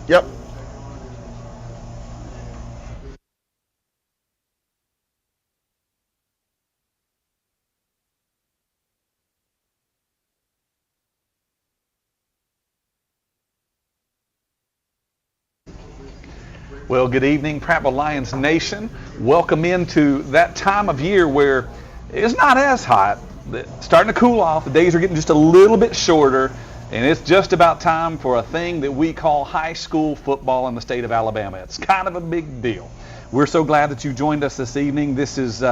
Yep. Well, good evening, Prattville Lions Nation. Welcome into that time of year where it's not as hot. It's starting to cool off. The days are getting just a little bit shorter, and it's just about time for a thing that we call high school football in the state of Alabama. It's kind of a big deal. We're so glad that you joined us this evening. This is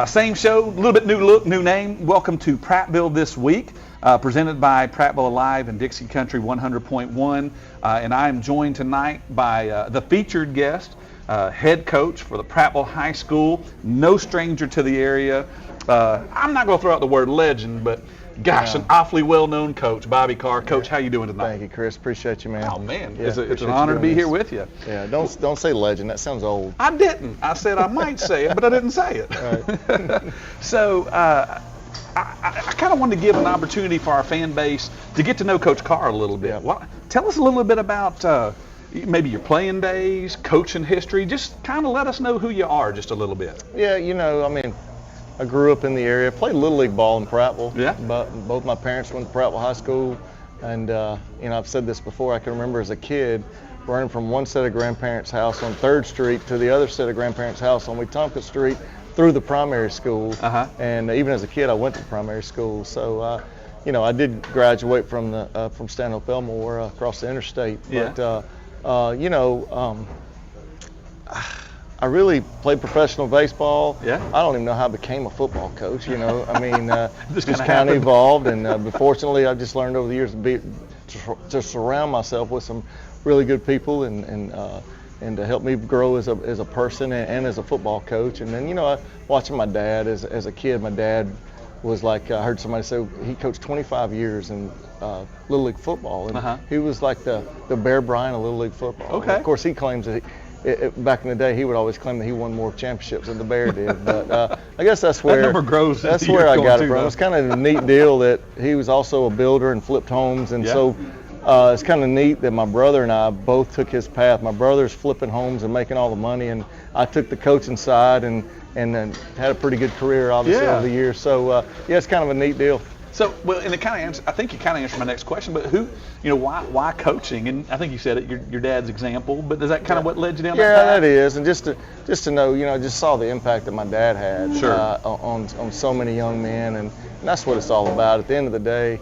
same show, a little bit new look, new name. Welcome to Prattville this week. Presented by Prattville Alive and Dixie Country 100.1. And I am joined tonight by the featured guest, head coach for the Prattville High School, no stranger to the area. I'm not going to throw out the word legend, but gosh, an awfully well-known coach, Bobby Carr. Coach, how you doing tonight? Thank you, Chris. Appreciate you, man. Oh, man. Yeah, it's an honor to be here with you. Yeah, don't say legend. That sounds old. I didn't. I said I might say it, but I didn't say it. Right. So, I kind of wanted to give an opportunity for our fan base to get to know Coach Carr a little bit. Yeah. Well, tell us a little bit about maybe your playing days, coaching history. Just kind of let us know who you are just a little bit. Yeah, I grew up in the area, played Little League ball in Prattville. Yeah. But both my parents went to Prattville High School. And, I've said this before, I can remember as a kid running from one set of grandparents' house on 3rd Street to the other set of grandparents' house on Wetumpka Street through the primary school. And even as a kid, I went to primary school. So, I did graduate from Stanhope Elmore across the interstate. Yeah. But, I really played professional baseball. Yeah. I don't even know how I became a football coach. Just kind happened. of evolved. And fortunately, I've just learned over the years to surround myself with some really good people and to help me grow as a person and as a football coach. And then, watching my dad as a kid, my dad was like, I heard somebody say he coached 25 years in Little League football. And he was like the Bear Bryant of Little League football. Okay. And of course, he claims that back in the day, he would always claim that he won more championships than the Bear did. But I guess that's where That number grows. That's where I got it from. Though. It's kind of a neat deal that he was also a builder and flipped homes. And so it's kind of neat that my brother and I both took his path. My brother's flipping homes and making all the money, and I took the coaching side and then had a pretty good career, obviously, over the years. So, it's kind of a neat deal. So, well, and I think you kind of answered my next question, but why coaching? And I think you said it, your dad's example, but is that kind of what led you down that path? Yeah, that is. And just to know, just saw the impact that my dad had on so many young men, and that's what it's all about. At the end of the day,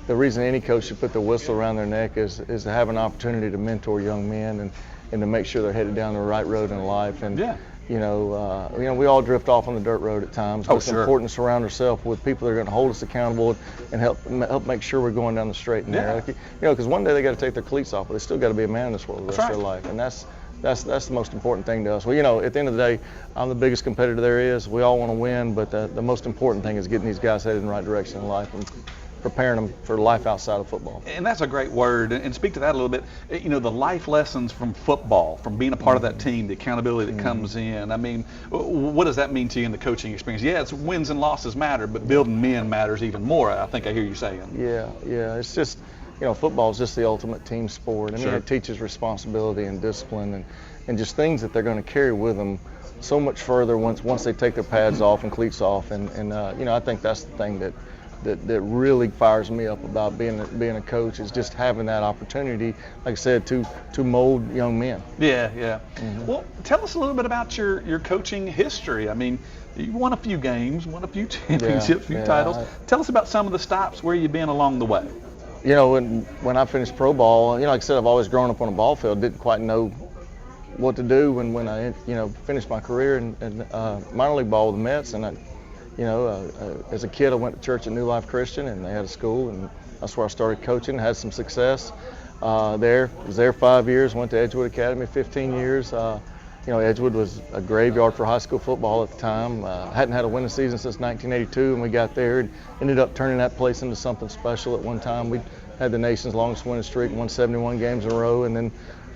the reason any coach should put the whistle around their neck is to have an opportunity to mentor young men and to make sure they're headed down the right road in life. And we all drift off on the dirt road at times, but it's important to surround ourselves with people that are going to hold us accountable and help make sure we're going down the straight and narrow. Because one day they got to take their cleats off, but they still got to be a man in this world the rest of their life, and that's the most important thing to us. Well, at the end of the day, I'm the biggest competitor there is. We all want to win, but the most important thing is getting these guys headed in the right direction in life and preparing them for life outside of football. And that's a great word. And speak to that a little bit. The life lessons from football, from being a part of that team, the accountability that comes in. I mean, what does that mean to you in the coaching experience? Yeah, it's wins and losses matter, but building men matters even more, I think I hear you saying. Yeah. It's just, football is just the ultimate team sport. I mean, it teaches responsibility and discipline and just things that they're going to carry with them so much further once they take their pads off and cleats off. And I think that's the thing that really fires me up about being a coach, is just having that opportunity, like I said, to mold young men. Yeah. Well, tell us a little bit about your coaching history. I mean, you won a few games, won a few championships, a few titles. Tell us about some of the stops where you've been along the way. When I finished pro ball, like I said, I've always grown up on a ball field, didn't quite know what to do when I finished my career in minor league ball with the Mets. And as a kid, I went to church at New Life Christian, and they had a school, and that's where I started coaching. Had some success there. Was there 5 years. Went to Edgewood Academy 15 years. Edgewood was a graveyard for high school football at the time. Hadn't had a winning season since 1982, and we got there and ended up turning that place into something special. At one time, we had the nation's longest winning streak, won 71 games in a row, and then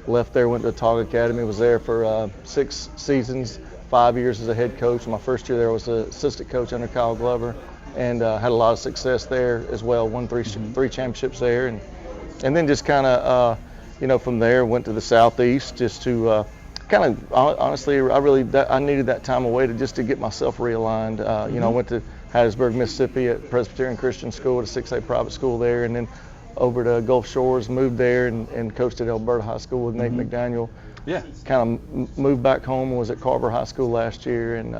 left there, went to Taga Academy. Was there for 6 seasons. 5 years as a head coach. My first year there was an assistant coach under Kyle Glover, and had a lot of success there as well. Won three championships there, and And then just kind of, from there went to the Southeast just to kind of, honestly, I needed that time away to get myself realigned. I went to Hattiesburg, Mississippi at Presbyterian Christian School, at a 6A private school there, and then over to Gulf Shores, moved there and coached at Alberta High School with Nate McDaniel. Yeah. Kind of moved back home and was at Carver High School last year, and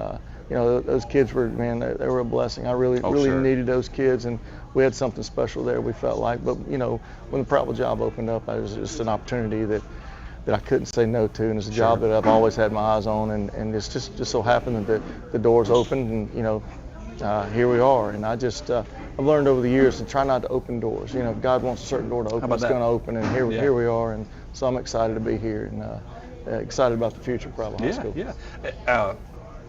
those kids were, man, they were a blessing. I really sure. needed those kids, and we had something special there, we felt like. But when the Prattville job opened up, it was just an opportunity that I couldn't say no to, and it's a job that I've always had my eyes on, and it's just so happened that the doors opened, and here we are. And I've learned over the years to try not to open doors. If God wants a certain door to open, it's going to open, and here we are. And so I'm excited to be here, and excited about the future of Prattville High School. Yeah.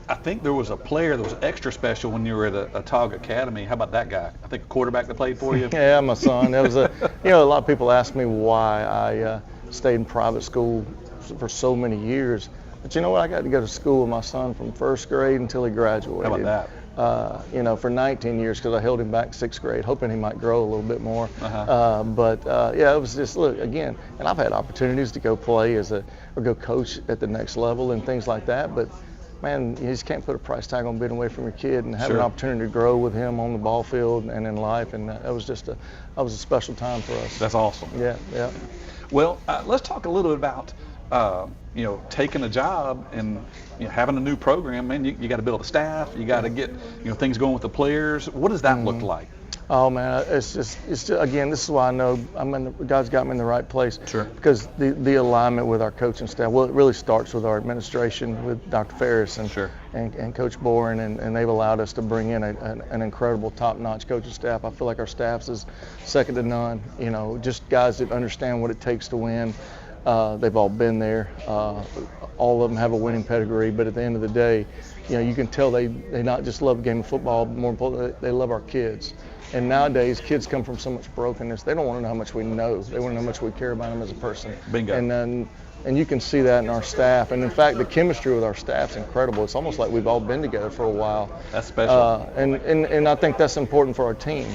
I think there was a player that was extra special when you were at a Tog Academy. How about that guy? I think a quarterback that played for you. Yeah, my son. That was a lot of people ask me why I stayed in private school for so many years. But you know what? I got to go to school with my son from first grade until he graduated. How about that? For 19 years, because I held him back in sixth grade, hoping he might grow a little bit more. It was just, look, again, and I've had opportunities to go play or go coach at the next level and things like that, but man, you just can't put a price tag on being away from your kid and have an opportunity to grow with him on the ball field and in life, and that was a special time for us. That's awesome. Yeah. Well, let's talk a little bit about taking a job and having a new program. Man, you got to build a staff. You got to get things going with the players. What does that look like? Oh man, it's just again, this is why I know God's got me in the right place. Sure. Because the alignment with our coaching staff, well, it really starts with our administration, with Dr. Ferris and Coach Boren, and they've allowed us to bring in an incredible, top-notch coaching staff. I feel like our staff is second to none. Just guys that understand what it takes to win. They've all been there. All of them have a winning pedigree, but at the end of the day, you can tell they not just love the game of football, but more importantly, they love our kids. And nowadays, kids come from so much brokenness. They don't want to know how much we know. They want to know how much we care about them as a person. Bingo. And you can see that in our staff. And in fact, the chemistry with our staff is incredible. It's almost like we've all been together for a while. That's special. And I think that's important for our team.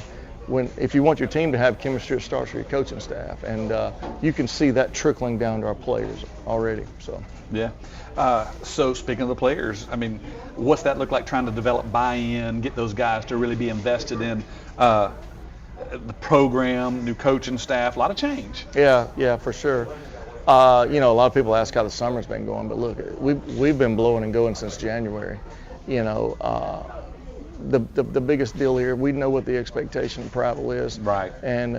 If you want your team to have chemistry, it starts with your coaching staff, and you can see that trickling down to our players already. So. Yeah. So speaking of the players, I mean, what's that look like, trying to develop buy-in, get those guys to really be invested in the program, new coaching staff, a lot of change. Yeah, for sure. A lot of people ask how the summer's been going, but look, we've been blowing and going since January. The biggest deal here, we know what the expectation of Prattville is. Right. And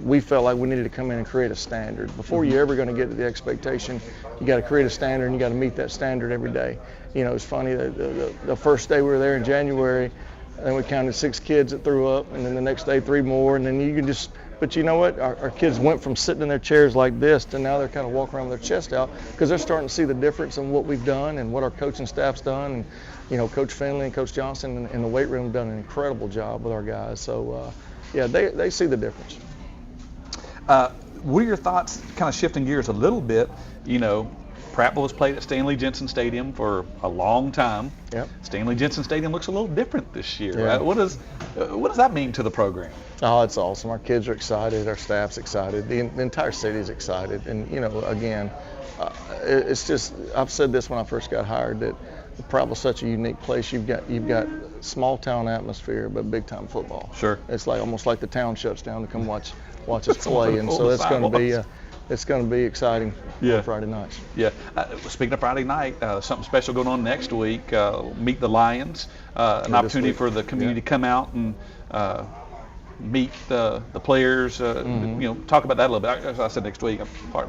we felt like we needed to come in and create a standard. Before you're ever going to get to the expectation, you got to create a standard, and you got to meet that standard every day. It's funny, the first day we were there in January, and we counted 6 kids that threw up, and then the next day 3 more, and then you can just, but you know what? Our kids went from sitting in their chairs like this to now they're kind of walking around with their chest out, because they're starting to see the difference in what we've done and what our coaching staff's done. And Coach Finley and Coach Johnson in the weight room have done an incredible job with our guys. So they see the difference. What are your thoughts, kind of shifting gears a little bit? Prattville has played at Stanley Jensen Stadium for a long time. Yep. Stanley Jensen Stadium looks a little different this year. Yeah. Right? What does that mean to the program? Oh, it's awesome. Our kids are excited. Our staff's excited. The entire city is excited. And again, it's just, I've said this when I first got hired, that Prattville's such a unique place. You've got small town atmosphere, but big time football. Sure. It's like almost like the town shuts down to come watch us play, and so it's going to be exciting for Friday nights. Yeah. Speaking of Friday night, something special going on next week. Meet the Lions. An opportunity for the community to come out and meet the players. Talk about that a little bit. As I said, next week.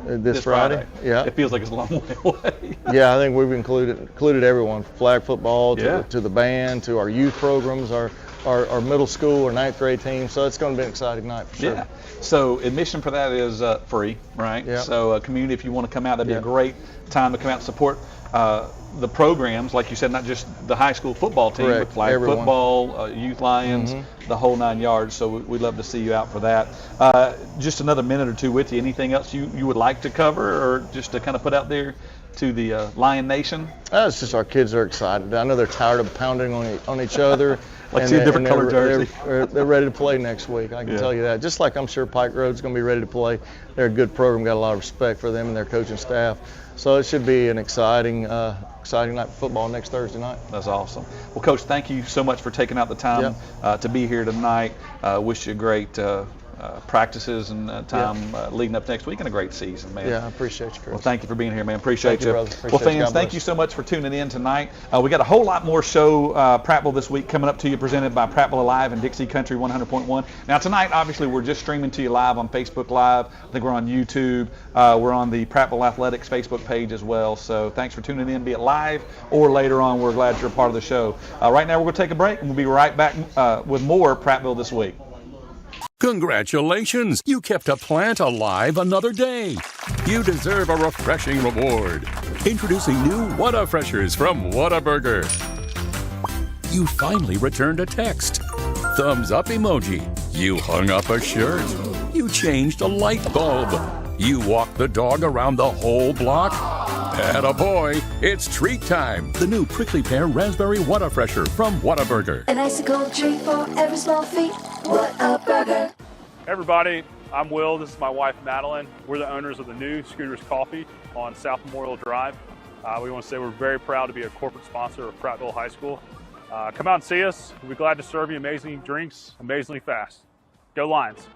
This Friday. Yeah. It feels like it's a long way away. Yeah, I think we've included everyone, flag football to the band, to our youth programs, our middle school or 9th grade team. So it's going to be an exciting night for sure. Yeah. So admission for that is free, right? Yeah. So community, if you want to come out, that'd be a great time to come out and support the programs, like you said, not just the high school football team, Correct. but flag Everyone. Football, youth Lions, the whole 9 yards. So we'd love to see you out for that. Just another minute or two with you. Anything else you would like to cover, or just to kind of put out there to the Lion Nation? It's just our kids are excited. I know they're tired of pounding on each other. Like see a different color jersey. They're ready to play next week. I can tell you that. Just like I'm sure Pike Road's going to be ready to play. They're a good program. Got a lot of respect for them and their coaching staff. So it should be an exciting night of football next Thursday night. That's awesome. Well, Coach, thank you so much for taking out the time to be here tonight. Wish you great practices and time leading up next week and a great season, man. Yeah, I appreciate you, Chris. Well, thank you for being here, man. Appreciate you. Well, fans, thank you so much for tuning in tonight. We got a whole lot more show Prattville this week coming up to you, presented by Prattville Alive and Dixie Country 100.1. Now tonight, obviously, we're just streaming to you live on Facebook Live. I think we're on YouTube. We're on the Prattville Athletics Facebook page as well. So thanks for tuning in, be it live or later on. We're glad you're a part of the show. Right now, we're going to take a break, and we'll be right back with more Prattville This Week. Congratulations! You kept a plant alive another day. You deserve a refreshing reward. Introducing new Whataburgers from Whataburger. You finally returned a text. Thumbs up emoji. You hung up a shirt. You changed a light bulb. You walked the dog around the whole block. Attaboy, it's treat time. The new prickly pear raspberry Whataburger from Whataburger. An icicle treat for every small feat. Whataburger. Everybody, I'm Will. This is my wife, Madeline. We're the owners of the new Scooters Coffee on South Memorial Drive. We want to say we're very proud to be a corporate sponsor of Prattville High School. Come out and see us. We'll be glad to serve you amazing drinks, amazingly fast. Go Lions.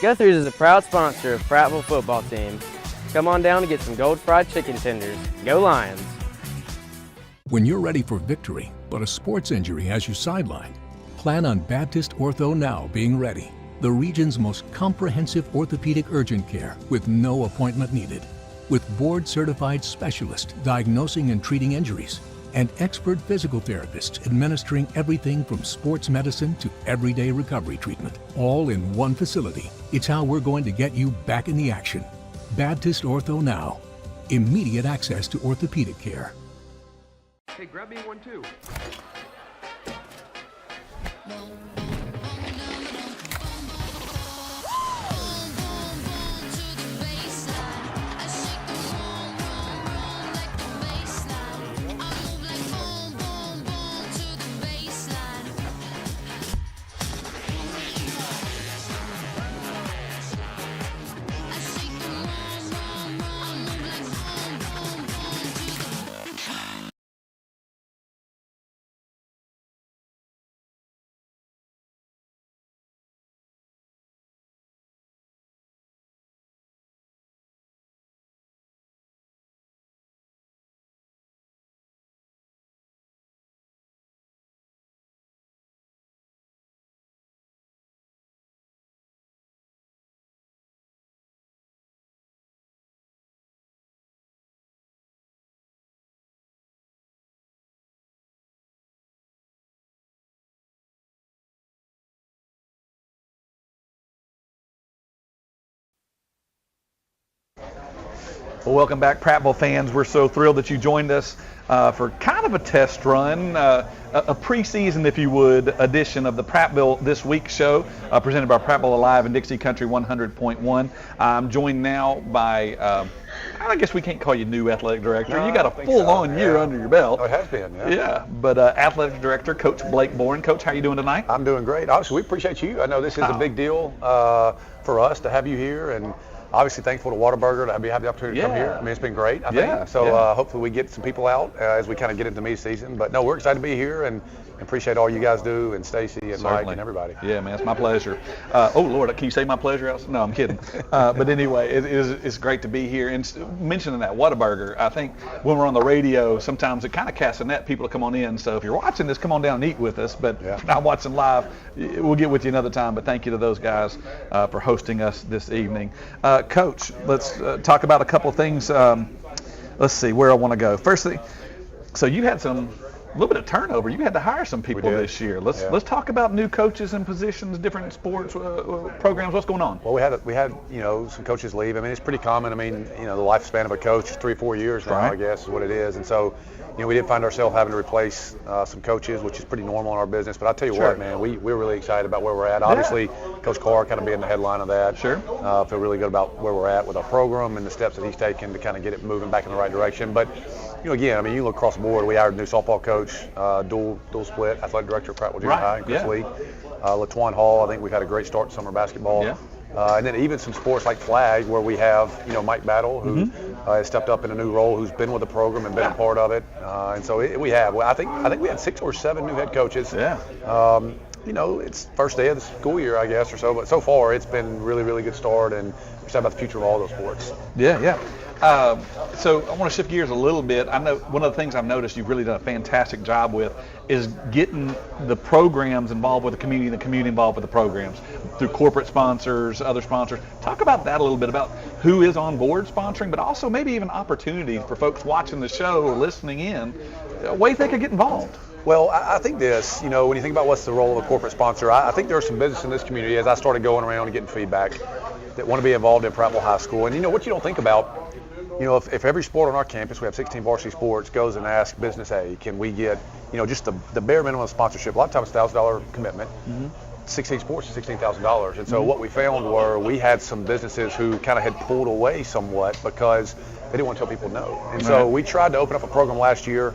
Guthrie's is a proud sponsor of Prattville football team. Come on down to get some gold fried chicken tenders. Go Lions! When you're ready for victory, but a sports injury has you sidelined, plan on Baptist Ortho Now being ready. The region's most comprehensive orthopedic urgent care with no appointment needed. With board-certified specialists diagnosing and treating injuries, and expert physical therapists administering everything from sports medicine to everyday recovery treatment, all in one facility. It's how we're going to get you back in the action. Baptist Ortho Now. Immediate access to orthopedic care. Hey, grab me one too. Well, welcome back, Prattville fans. We're so thrilled that you joined us for kind of a test run, a preseason, if you would, edition of the Prattville This Week show, presented by Prattville Alive and Dixie Country 100.1. I'm joined now by, I guess we can't call you new athletic director. No, you got a full-on year under your belt. Oh, it has been, yeah. Yeah, but athletic director, Coach Blake Bourne. Coach, how you doing tonight? I'm doing great. Obviously, we appreciate you. I know this is a big deal for us to have you here, and obviously thankful to Whataburger to have the opportunity to come here. I mean, it's been great, I think. So hopefully we get some people out as we kind of get into mid-season. But no, we're excited to be here and appreciate all you guys do, and Stacy and Mike and everybody. Yeah, man, it's my pleasure. Oh, Lord, can you say my pleasure? No, I'm kidding. But anyway, it's great to be here. And mentioning that Whataburger, I think when we're on the radio, sometimes it kind of casts a net people to come on in. So if you're watching this, come on down and eat with us. But if not watching live, we'll get with you another time. But thank you to those guys for hosting us this evening. Coach, let's talk about a couple things. Let's see where I want to go. First thing, so you had some little bit of turnover. You had to hire some people this year. Let's talk about new coaches and positions, different sports programs. What's going on? Well, we had some coaches leave. I mean, it's pretty common. I mean, the lifespan of a coach is 3-4 years now, I guess is what it is. And so, we did find ourselves having to replace some coaches, which is pretty normal in our business. But I'll tell you what, man, we're really excited about where we're at. Obviously, Coach Carr kind of being the headline of that. Sure. Feel really good about where we're at with our program and the steps that he's taken to kind of get it moving back in the right direction. But again, I mean, you look across the board. We hired a new softball coach, dual split, athletic director of Prattville Junior High, Chris Lee. LaTwan Hall, I think we've had a great start in summer basketball. Yeah. And then even some sports like flag, where we have Mike Battle, who has stepped up in a new role, who's been with the program and been a part of it. And so we have. I think we had 6 or 7 new head coaches. Yeah. It's first day of the school year, I guess, or so. But so far, it's been really, really good start, and we're excited about the future of all those sports. Yeah. So I want to shift gears a little bit. I know one of the things I've noticed you've really done a fantastic job with is getting the programs involved with the community and the community involved with the programs through corporate sponsors, other sponsors. Talk about that a little bit, about who is on board sponsoring, but also maybe even opportunity for folks watching the show or listening in, ways they could get involved. Well, I think this, when you think about what's the role of a corporate sponsor, I think there are some businesses in this community, as I started going around and getting feedback, that want to be involved in Prattville High School. And what you don't think about, if every sport on our campus, we have 16 varsity sports, goes and asks business A, can we get, just the bare minimum of sponsorship? A lot of times, $1,000 commitment. 16 sports is $16,000. And so what we found were we had some businesses who kind of had pulled away somewhat because they didn't want to tell people no. And so we tried to open up a program last year,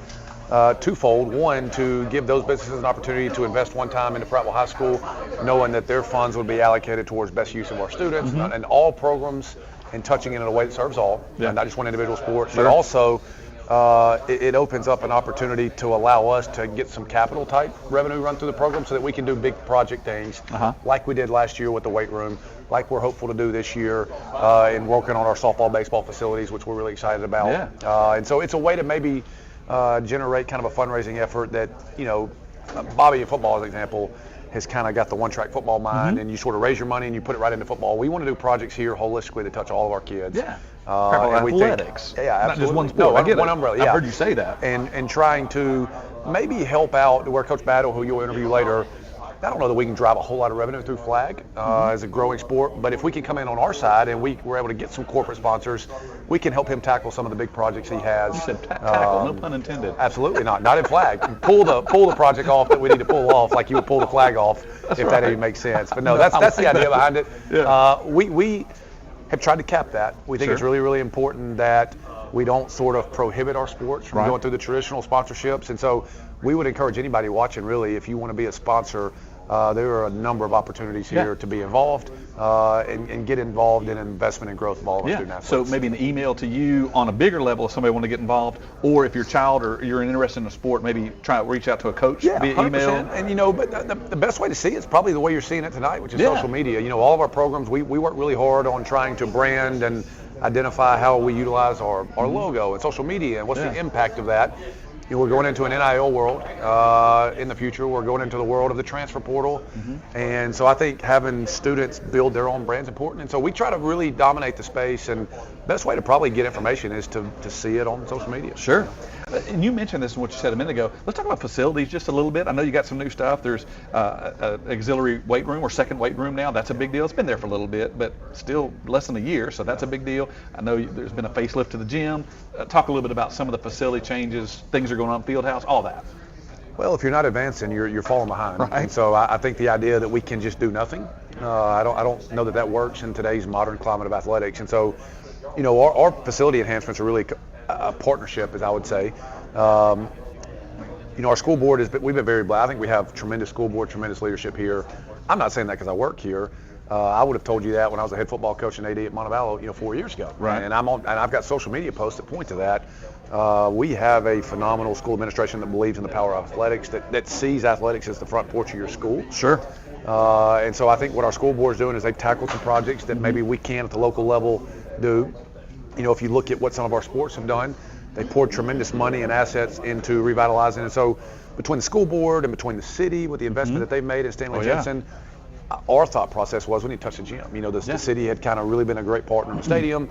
twofold. One, to give those businesses an opportunity to invest one time into Prattville High School, knowing that their funds would be allocated towards best use of our students and all programs, and touching it in a way that serves all, not just one individual sport, but also it opens up an opportunity to allow us to get some capital type revenue run through the program so that we can do big project things like we did last year with the weight room, like we're hopeful to do this year in working on our softball, baseball facilities, which we're really excited about. And so it's a way to maybe generate kind of a fundraising effort that, Bobby in football, as an example, has kind of got the one-track football mind, and you sort of raise your money and you put it right into football. We want to do projects here holistically that touch all of our kids. Athletics. Absolutely. Not just one sport. No, I get one it. umbrella. I've heard you say that. And trying to maybe help out where Coach Battle, who you'll interview later, I don't know that we can drive a whole lot of revenue through flag as a growing sport, but if we can come in on our side and we're able to get some corporate sponsors, we can help him tackle some of the big projects he has. You said tackle, no pun intended. Absolutely not in flag. Pull the project off that we need to pull off, like you would pull the flag off, that even makes sense. But no, that's the idea behind it. We have tried to cap that. We think it's really, really important that we don't sort of prohibit our sports from going through the traditional sponsorships. And so we would encourage anybody watching, really, if you want to be a sponsor, there are a number of opportunities here to be involved and get involved in investment and growth of all of our student athletes. So maybe an email to you on a bigger level if somebody want to get involved, or if your child or you're interested in a sport, maybe try to reach out to a coach via 100%. email. And but the best way to see it is probably the way you're seeing it tonight, which is social media. All of our programs, we work really hard on trying to brand and identify how we utilize our logo and social media and what's the impact of that. We're going into an NIL world in the future. We're going into the world of the transfer portal. And so I think having students build their own brand is important. And so we try to really dominate the space. And the best way to probably get information is to see it on social media. Sure. And you mentioned this in what you said a minute ago. Let's talk about facilities just a little bit. I know you got some new stuff. There's an auxiliary weight room or second weight room now. That's a big deal. It's been there for a little bit, but still less than a year, so that's a big deal. I know there's been a facelift to the gym. Talk a little bit about some of the facility changes, things that are going on in Fieldhouse, all that. Well, if you're not advancing, you're falling behind. Right. And so I think the idea that we can just do nothing, I don't know that works in today's modern climate of athletics. And so, our facility enhancements are really a partnership, as I would say. Our school board we've been very blessed. I think we have tremendous school board, tremendous leadership here. I'm not saying that because I work here. I would have told you that when I was a head football coach and AD at Montevallo, 4 years ago. Right. And I've got social media posts that point to that. We have a phenomenal school administration that believes in the power of athletics, that sees athletics as the front porch of your school. Sure. And so I think what our school board is doing is they've tackled some projects that maybe we can at the local level do. If you look at what some of our sports have done, they poured tremendous money and assets into revitalizing. And so between the school board and between the city with the investment that they've made in Stanley Jensen, our thought process was we need to touch the gym. The city had kind of really been a great partner in the stadium.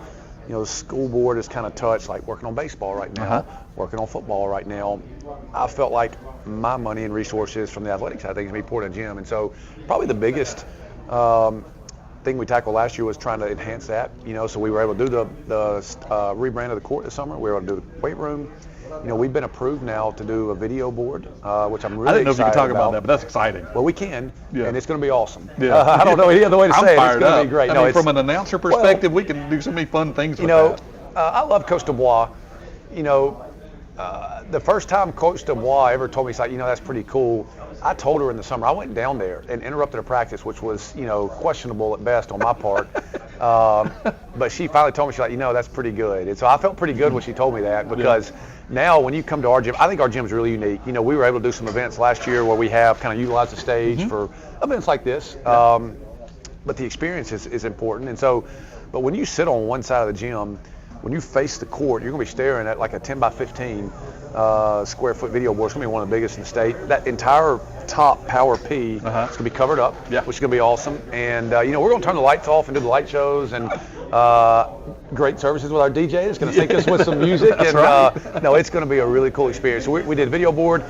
the school board is kind of touched, like working on baseball right now, working on football right now. I felt like my money and resources from the athletics side of things can be poured in the gym. And so probably the biggest thing we tackled last year was trying to enhance that, so we were able to do the rebrand of the court this summer. We were able to do the weight room. We've been approved now to do a video board, which I'm really excited about. I didn't know if you could talk about that, but that's exciting. Well, we can, and it's going to be awesome. Yeah. I don't know any other way to say it. It's going to be great. I mean, from an announcer perspective, we can do so many fun things with that. I love Coach Dubois. The first time Coach Dubois ever told me, he's like, that's pretty cool. I told her in the summer, I went down there and interrupted a practice, which was, questionable at best on my part. But she finally told me, she's like, that's pretty good. And so I felt pretty good when she told me that, because now when you come to our gym, I think our gym is really unique. We were able to do some events last year where we have kind of utilized the stage for events like this. But the experience is important. And so, but when you sit on one side of the gym, when you face the court, you're going to be staring at like a 10 by 15 square foot video board. It's going to be one of the biggest in the state. That entire top Power P is going to be covered up, which is going to be awesome. And, we're going to turn the lights off and do the light shows and great services with our DJ. It's going to sync us with some music. That's and right. No, it's going to be a really cool experience. So we did a video board.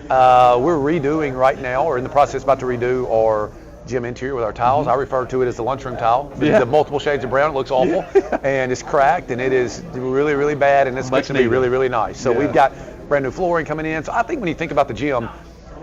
We're redoing right now, or in the process about to redo our gym interior with our tiles. I refer to it as the lunchroom tile. The multiple shades of brown. It looks awful, and it's cracked, and it is really, really bad, and it's going to be really, really nice. So we've got brand new flooring coming in. So I think when you think about the gym,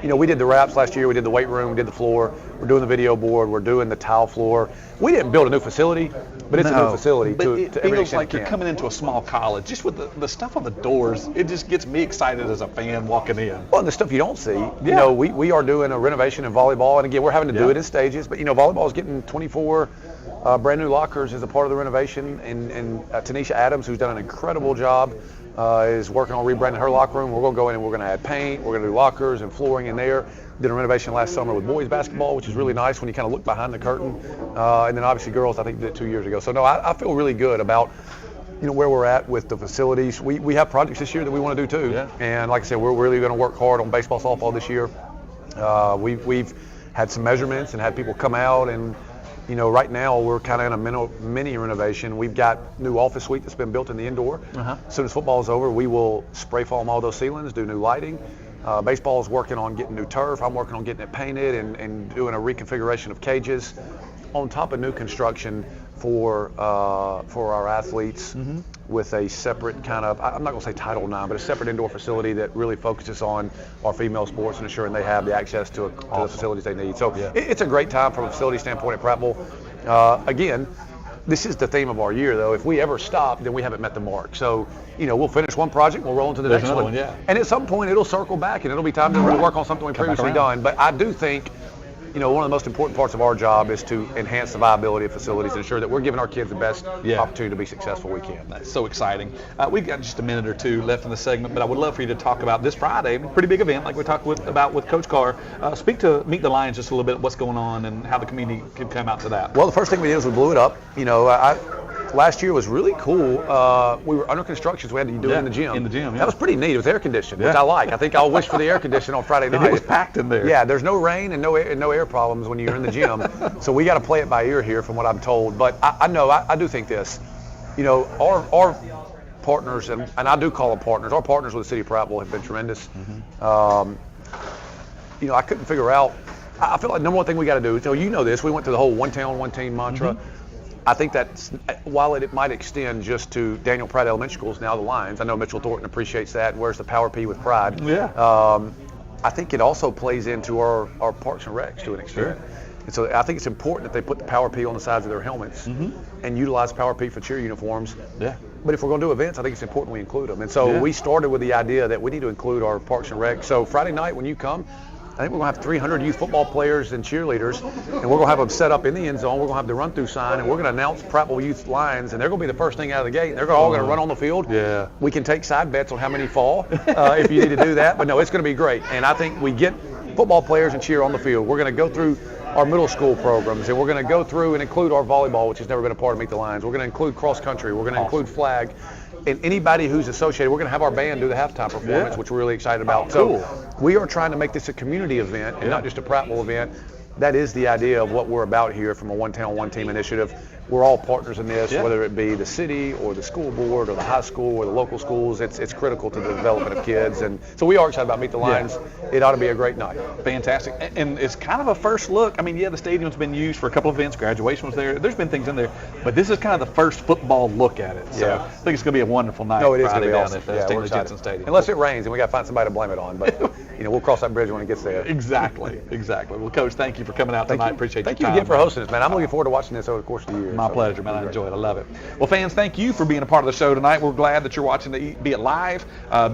we did the wraps last year, we did the weight room, we did the floor, we're doing the video board, we're doing the tile floor. We didn't build a new facility, but it's a new facility to every extent. It feels like you're coming into a small college. Just with the stuff on the doors, it just gets me excited as a fan walking in. Well, and the stuff you don't see, we are doing a renovation in volleyball, and again, we're having to do it in stages, but volleyball is getting 24 brand new lockers as a part of the renovation, and Tanisha Adams, who's done an incredible job, is working on rebranding her locker room. We're going to go in and we're going to add paint. We're going to do lockers and flooring in there. Did a renovation last summer with boys basketball, which is really nice when you kind of look behind the curtain. And then obviously girls, I think, did it 2 years ago. So no, I feel really good about where we're at with the facilities. We have projects this year that we want to do too. Yeah. And like I said, we're really going to work hard on baseball, softball this year. We've had some measurements and had people come out, and right now we're kind of in a mini renovation. We've got new office suite that's been built in the indoor. As soon as football is over, we will spray foam all those ceilings, do new lighting. Baseball is working on getting new turf. I'm working on getting it painted and doing a reconfiguration of cages on top of new construction for our athletes with a separate kind of, I'm not going to say Title IX, but a separate indoor facility that really focuses on our female sports and ensuring they have the access to the facilities they need. So it's a great time from a facility standpoint at Prattville. Again, this is the theme of our year, though. If we ever stop, then we haven't met the mark. So, we'll finish one project, we'll roll into the next one. And at some point, it'll circle back, and it'll be time to really work on something we've previously done. But I do think, one of the most important parts of our job is to enhance the viability of facilities and ensure that we're giving our kids the best opportunity to be successful we can. That's so exciting. We've got just a minute or two left in the segment, but I would love for you to talk about this Friday, pretty big event like we talked about with Coach Carr. Speak to Meet the Lions just a little bit, what's going on and how the community can come out to that. Well, the first thing we did was we blew it up. Last year was really cool. We were under construction, so we had to do it in the gym. In the gym, That was pretty neat. It was air conditioned, which I like. I think I'll wish for the air conditioning on Friday night. And it was packed in there. Yeah, there's no rain and no air problems when you're in the gym. So we got to play it by ear here, from what I'm told. But I do think this. Our partners, and I do call them partners. Our partners with the city of Prattville have been tremendous. I couldn't figure out. I feel like number one thing we got to do. So this. We went through the whole one town, one team mantra. I think that while it might extend just to Daniel Pratt Elementary Schools, now the Lions, I know Mitchell Thornton appreciates that and wears the Power P with pride. I think it also plays into our Parks and Recs to an extent. And so I think it's important that they put the Power P on the sides of their helmets and utilize Power P for cheer uniforms. But if we're going to do events, I think it's important we include them. And so we started with the idea that we need to include our Parks and Rec. So Friday night when you come, I think we're going to have 300 youth football players and cheerleaders, and we're going to have them set up in the end zone. We're going to have the run-through sign, and we're going to announce Prattville Youth Lions, and they're going to be the first thing out of the gate. They're all going to run on the field. We can take side bets on how many fall if you need to do that. But no, it's going to be great. And I think we get football players and cheer on the field. We're going to go through our middle school programs, and we're going to go through and include our volleyball, which has never been a part of Meet the Lions. We're going to include cross country. We're going to include flag. And anybody who's associated, we're going to have our band do the halftime performance, which we're really excited about. So we are trying to make this a community event and not just a Prattville event. That is the idea of what we're about here from a one town, one team initiative. we're all partners in this, whether it be the city or the school board or the high school or the local schools. It's critical to the development of kids, and so we are excited about Meet the Lions. It ought to be a great night. Fantastic. And it's kind of a first look. I mean, the stadium's been used for a couple of events. Graduation was there. There's been things in there, but this is kind of the first football look at it. So I think it's going to be a wonderful night. No, it is going to be down awesome. at Stanley Jensen Stadium. Unless it rains, and we got to find somebody to blame it on. But we'll cross that bridge when it gets there. Exactly. Well, Coach, thank you for coming out tonight. Appreciate your time. Thank you again for hosting us, man. I'm looking forward to watching this over the course of the year. My pleasure, man. I enjoy it. I love it. Well, fans, thank you for being a part of the show tonight. We're glad that you're watching, be it live,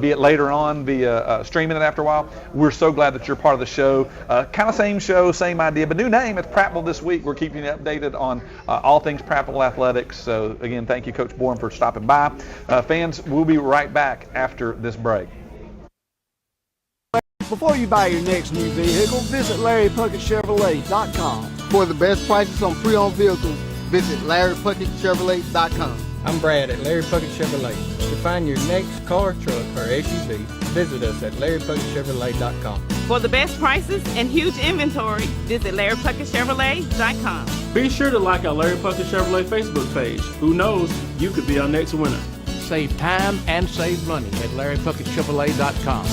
be it later on via streaming it after a while. We're so glad that you're part of the show. Kind of same show, same idea, but new name. It's Prattville this week. We're keeping you updated on all things Prattville athletics. So, again, thank you, Coach Bourne, for stopping by. Fans, we'll be right back after this break. Before you buy your next new vehicle, visit LarryPuckettChevrolet.com. For the best prices on pre-owned vehicles, visit LarryPuckettChevrolet.com. I'm Brad at Larry Puckett Chevrolet. To find your next car, truck, or SUV, visit us at LarryPuckettChevrolet.com. For the best prices and huge inventory, visit LarryPuckettChevrolet.com. Be sure to like our Larry Puckett Chevrolet Facebook page. Who knows, you could be our next winner. Save time and save money at LarryPuckettChevrolet.com.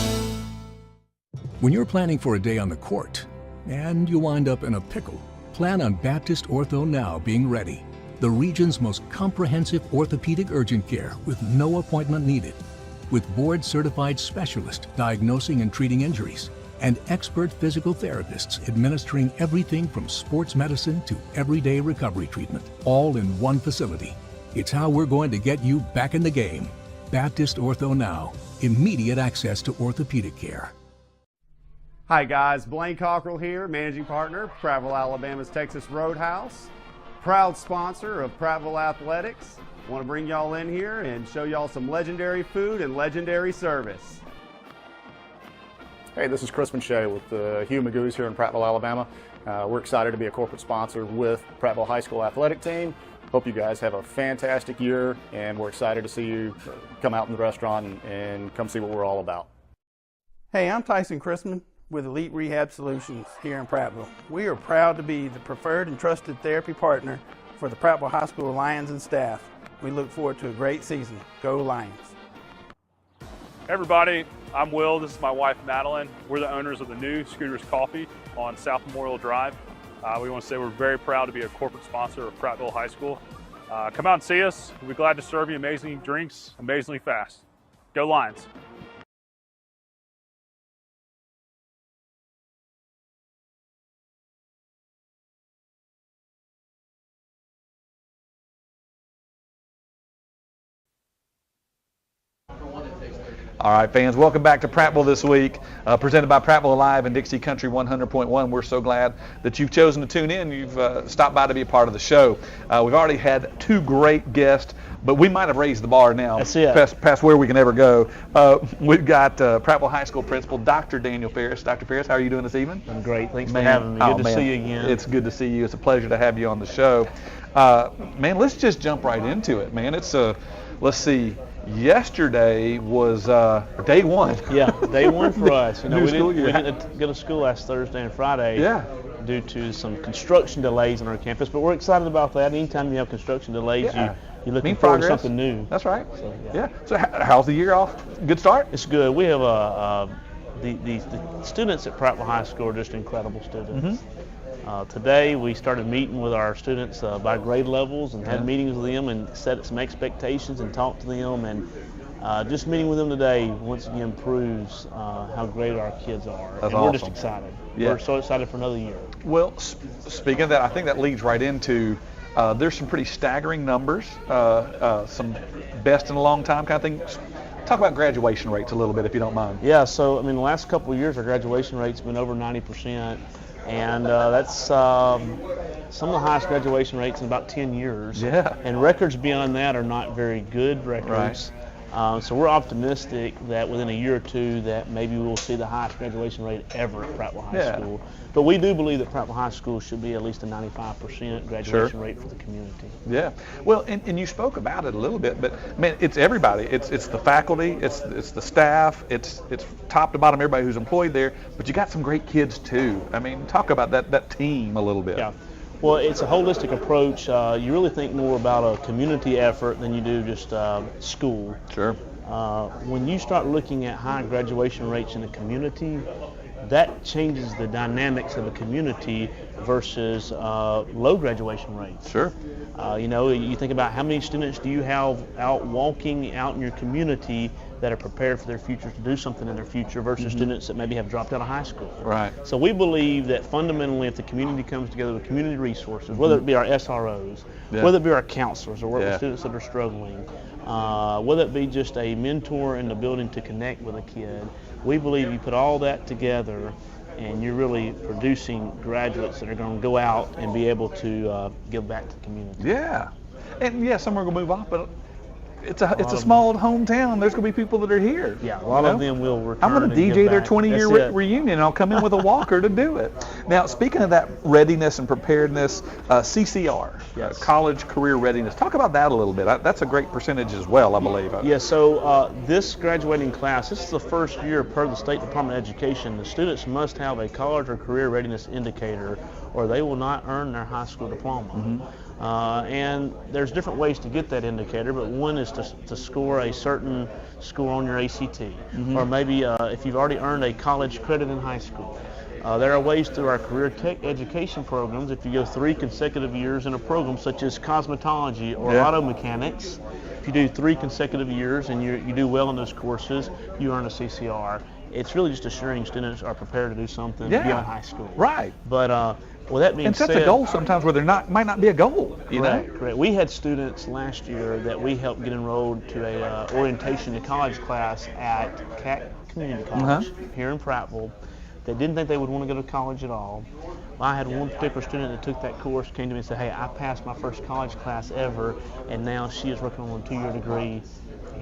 When you're planning for a day on the court and you wind up in a pickle, plan on Baptist Ortho Now being ready. The region's most comprehensive orthopedic urgent care with no appointment needed. With board-certified specialists diagnosing and treating injuries and expert physical therapists administering everything from sports medicine to everyday recovery treatment, all in one facility. It's how we're going to get you back in the game. Baptist Ortho Now. Immediate access to orthopedic care. Hi guys, Blaine Cockrell here, managing partner, Prattville, Alabama's Texas Roadhouse. Proud sponsor of Prattville Athletics. Want to bring y'all in here and show y'all some legendary food and legendary service. Hey, this is Chris Shea with the Hugh Magoo's here in Prattville, Alabama. We're excited to be a corporate sponsor with Prattville High School Athletic Team. Hope you guys have a fantastic year, and we're excited to see you come out in the restaurant and come see what we're all about. Hey, I'm Tyson Chrisman with Elite Rehab Solutions here in Prattville. We are proud to be the preferred and trusted therapy partner for the Prattville High School Lions and staff. We look forward to a great season. Go Lions. Hey everybody, I'm Will. This is my wife Madeline. We're the owners of the new Scooters Coffee on South Memorial Drive. We want to say we're very proud to be a corporate sponsor of Prattville High School. Come out and see us. We'll be glad to serve you amazing drinks, amazingly fast. Go Lions. All right, fans, welcome back to Prattville this week, presented by Prattville Live and Dixie Country 100.1. We're so glad that you've chosen to tune in. You've stopped by to be a part of the show. We've already had two great guests, but we might have raised the bar now past where we can ever go. We've got Prattville High School Principal Dr. Daniel Ferris. Dr. Ferris, how are you doing this evening? I'm great. Thanks for having me. Good to see you again. It's good to see you. It's a pleasure to have you on the show. Man, let's just jump right into it, man. Let's see. Yesterday was day one. Yeah, day one for us. We didn't go to school last Thursday and Friday due to some construction delays on our campus, but we're excited about that. Anytime you have construction delays, you're looking forward to something new. That's right. So how's the year off? Good start? It's good. We have the students at Prattville High School are just incredible students. Mm-hmm. Today we started meeting with our students by grade levels and had meetings with them and set some expectations and talked to them, and just meeting with them today once again proves how great our kids are. That's and awesome. We're just excited. Yeah. We're so excited for another year. Well, speaking of that, I think that leads right into there's some pretty staggering numbers, some best in a long time kind of things. Talk about graduation rates a little bit if you don't mind. Yeah, so the last couple of years our graduation rate's been over 90%. And that's some of the highest graduation rates in about 10 years. Yeah. And records beyond that are not very good records. Right. So we're optimistic that within a year or two that maybe we'll see the highest graduation rate ever at Prattville High School. But we do believe that Prattville High School should be at least a 95% graduation rate for the community. Yeah. Well, and you spoke about it a little bit, but man, it's everybody. It's the faculty, it's the staff, it's top to bottom everybody who's employed there. But you got some great kids too. Talk about that team a little bit. Yeah. Well, it's a holistic approach. You really think more about a community effort than you do just school. Sure. When you start looking at high graduation rates in a community, that changes the dynamics of a community versus low graduation rates. Sure. You think about how many students do you have out walking out in your community that are prepared for their future to do something in their future versus students that maybe have dropped out of high school. Right. So we believe that fundamentally if the community comes together with community resources, whether it be our SROs, whether it be our counselors or work with students that are struggling, whether it be just a mentor in the building to connect with a kid, we believe you put all that together and you're really producing graduates that are going to go out and be able to give back to the community. Yeah. And some are going to move off, but it's a small hometown. There's going to be people that are here. Yeah, a lot of them will return. I'm going to DJ their 20-year reunion, and I'll come in with a walker to do it. Now, speaking of that readiness and preparedness, CCR, College Career Readiness. Talk about that a little bit. That's a great percentage as well, I believe. Yeah, so this graduating class, this is the first year per the State Department of Education. The students must have a college or career readiness indicator or they will not earn their high school diploma. And there's different ways to get that indicator, but one is to score a certain score on your ACT, or maybe if you've already earned a college credit in high school. There are ways through our career tech education programs. If you go 3 consecutive years in a program such as cosmetology or auto mechanics, if you do 3 consecutive years and you do well in those courses, you earn a CCR. It's really just assuring students are prepared to do something beyond high school. Right. But well, that being said, and that's a goal sometimes where there might not be a goal. You know? Correct. We had students last year that we helped get enrolled to a orientation to college class at CAC Community College here in Prattville. They didn't think they would want to go to college at all. I had one particular student that took that course, came to me and said, hey, I passed my first college class ever, and now she is working on a 2-year degree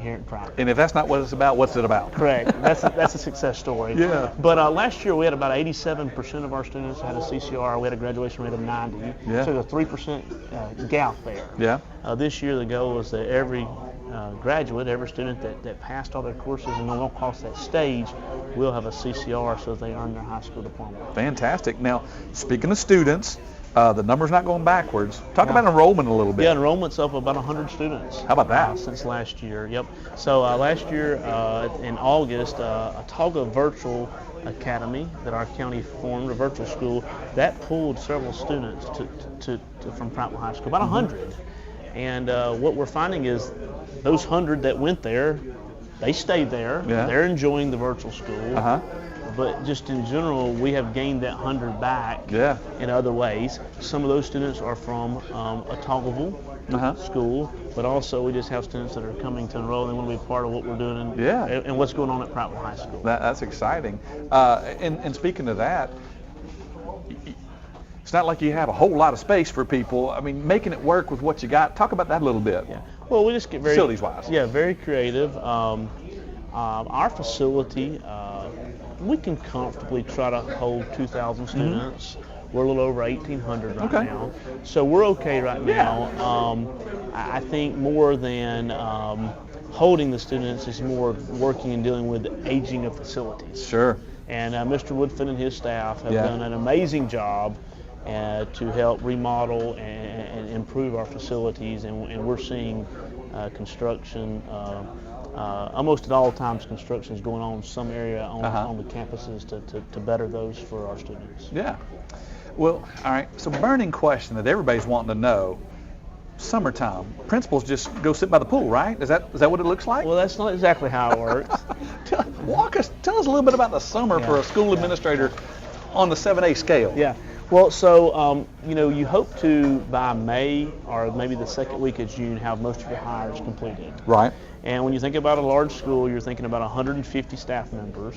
here in Prattville. And if that's not what it's about, what's it about? Correct. That's a success story. Yeah. But last year we had about 87% of our students had a CCR. We had a graduation rate of 90. Yeah. So there's a 3% gap there. Yeah. This year the goal was that every graduate, every student that passed all their courses and went across that stage will have a CCR so that they earn their high school diploma. Fantastic. Now, speaking of students, the number's not going backwards. Talk about enrollment a little bit. Yeah, enrollment's up about 100 students. How about that? Since last year, yep. So last year in August, Atauga Virtual Academy that our county formed, a virtual school, that pulled several students from Prattville High School, about 100. And what we're finding is those 100 that went there, they stayed there. Yeah. They're enjoying the virtual school. But just in general, we have gained that 100 back in other ways. Some of those students are from Ataugaville School, but also we just have students that are coming to enroll. They want to be part of what we're doing and what's going on at Prattville High School. That's exciting. And speaking of that, it's not like you have a whole lot of space for people. I mean, making it work with what you got. Talk about that a little bit. Yeah. Well, we just get very facilities-wise. Yeah, very creative. Our facility, we can comfortably try to hold 2,000 students. We're a little over 1,800 right now. So we're okay right now. I think more than holding the students is more working and dealing with the aging of facilities. Sure. And Mr. Woodfin and his staff have done an amazing job to help remodel and improve our facilities. And we're seeing construction almost at all times. Construction is going on in some area on the campuses to better those for our students. Yeah. Well, all right. So burning question that everybody's wanting to know. Summertime, principals just go sit by the pool, right? Is that what it looks like? Well, that's not exactly how it works. Tell us a little bit about the summer for a school administrator on the 7A scale. Yeah. Well, so you hope to by May or maybe the second week of June have most of your hires completed. Right. And when you think about a large school, you're thinking about 150 staff members.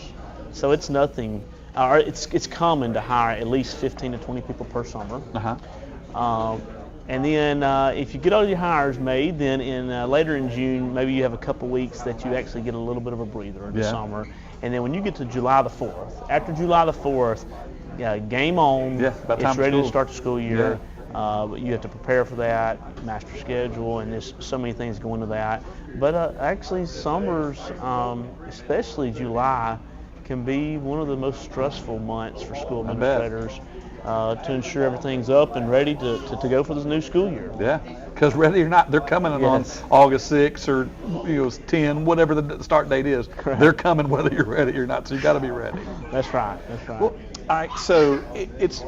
So it's nothing. It's common to hire at least 15 to 20 people per summer. And then if you get all your hires made, then later in June, maybe you have a couple weeks that you actually get a little bit of a breather in the summer. And then when you get to July the 4th, after July the 4th, game on. It's ready to start the school year. You have to prepare for that, master schedule, and there's so many things go into that. But actually, summers, especially July, can be one of the most stressful months for school administrators to ensure everything's up and ready to go for this new school year. Yeah, because ready or not, they're coming on August 6th or 10, whatever the start date is. Correct. They're coming whether you're ready or not, so you got to be ready. That's right. That's right. Well, all right, so it's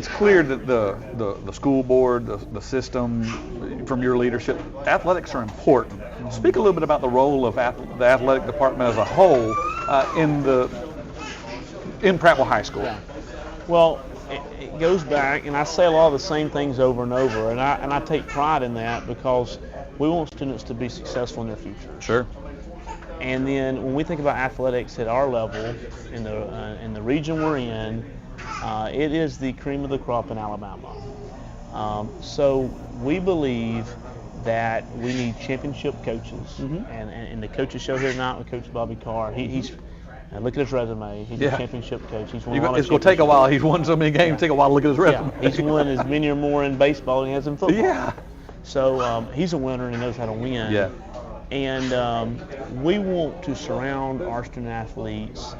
clear that the school board, the system, from your leadership, athletics are important. Speak a little bit about the role of the athletic department as a whole in Prattville High School. Yeah. Well, it goes back, and I say a lot of the same things over and over, and I take pride in that because we want students to be successful in their future. Sure. And then when we think about athletics at our level, in the region we're in, it is the cream of the crop in Alabama. So we believe that we need championship coaches, and the coaches show here tonight with Coach Bobby Carr. He's look at his resume. He's a championship coach. He's won it's going to take a while. He's won so many games. Take a while to look at his resume. Yeah, he's won as many or more in baseball than he has in football. Yeah. So he's a winner and he knows how to win. Yeah. And we want to surround our student athletes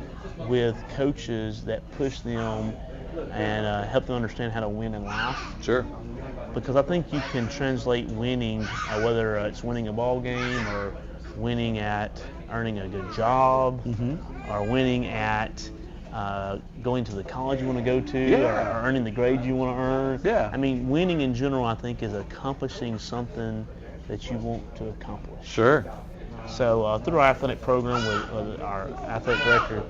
with coaches that push them and help them understand how to win in life. Sure. Because I think you can translate winning, whether it's winning a ball game or winning at earning a good job, or winning at going to the college you want to go to, or earning the grades you want to earn. Yeah. I mean, winning in general, I think, is accomplishing something that you want to accomplish. Sure. So through our athletic program with our athletic director,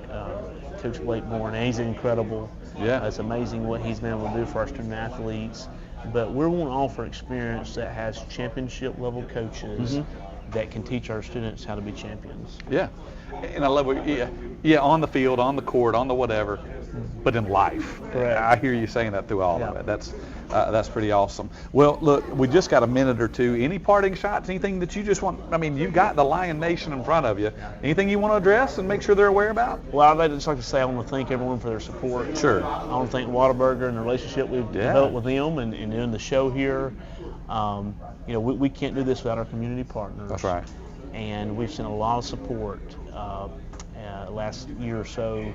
Coach Blake Bourne, he's incredible. Yeah. It's amazing what he's been able to do for our student athletes. But we want to offer experience that has championship level coaches that can teach our students how to be champions. Yeah. And I love what, on the field, on the court, on the whatever, but in life. Correct. I hear you saying that through all of it. That's pretty awesome. Well, look, we just got a minute or two. Any parting shots? Anything that you just want? I mean, you've got the Lion Nation in front of you. Anything you want to address and make sure they're aware about? Well, I'd just like to say I want to thank everyone for their support. Sure. I want to thank Whataburger and the relationship we've developed with them and doing the show here. We can't do this without our community partners. That's right. And we've seen a lot of support last year or so,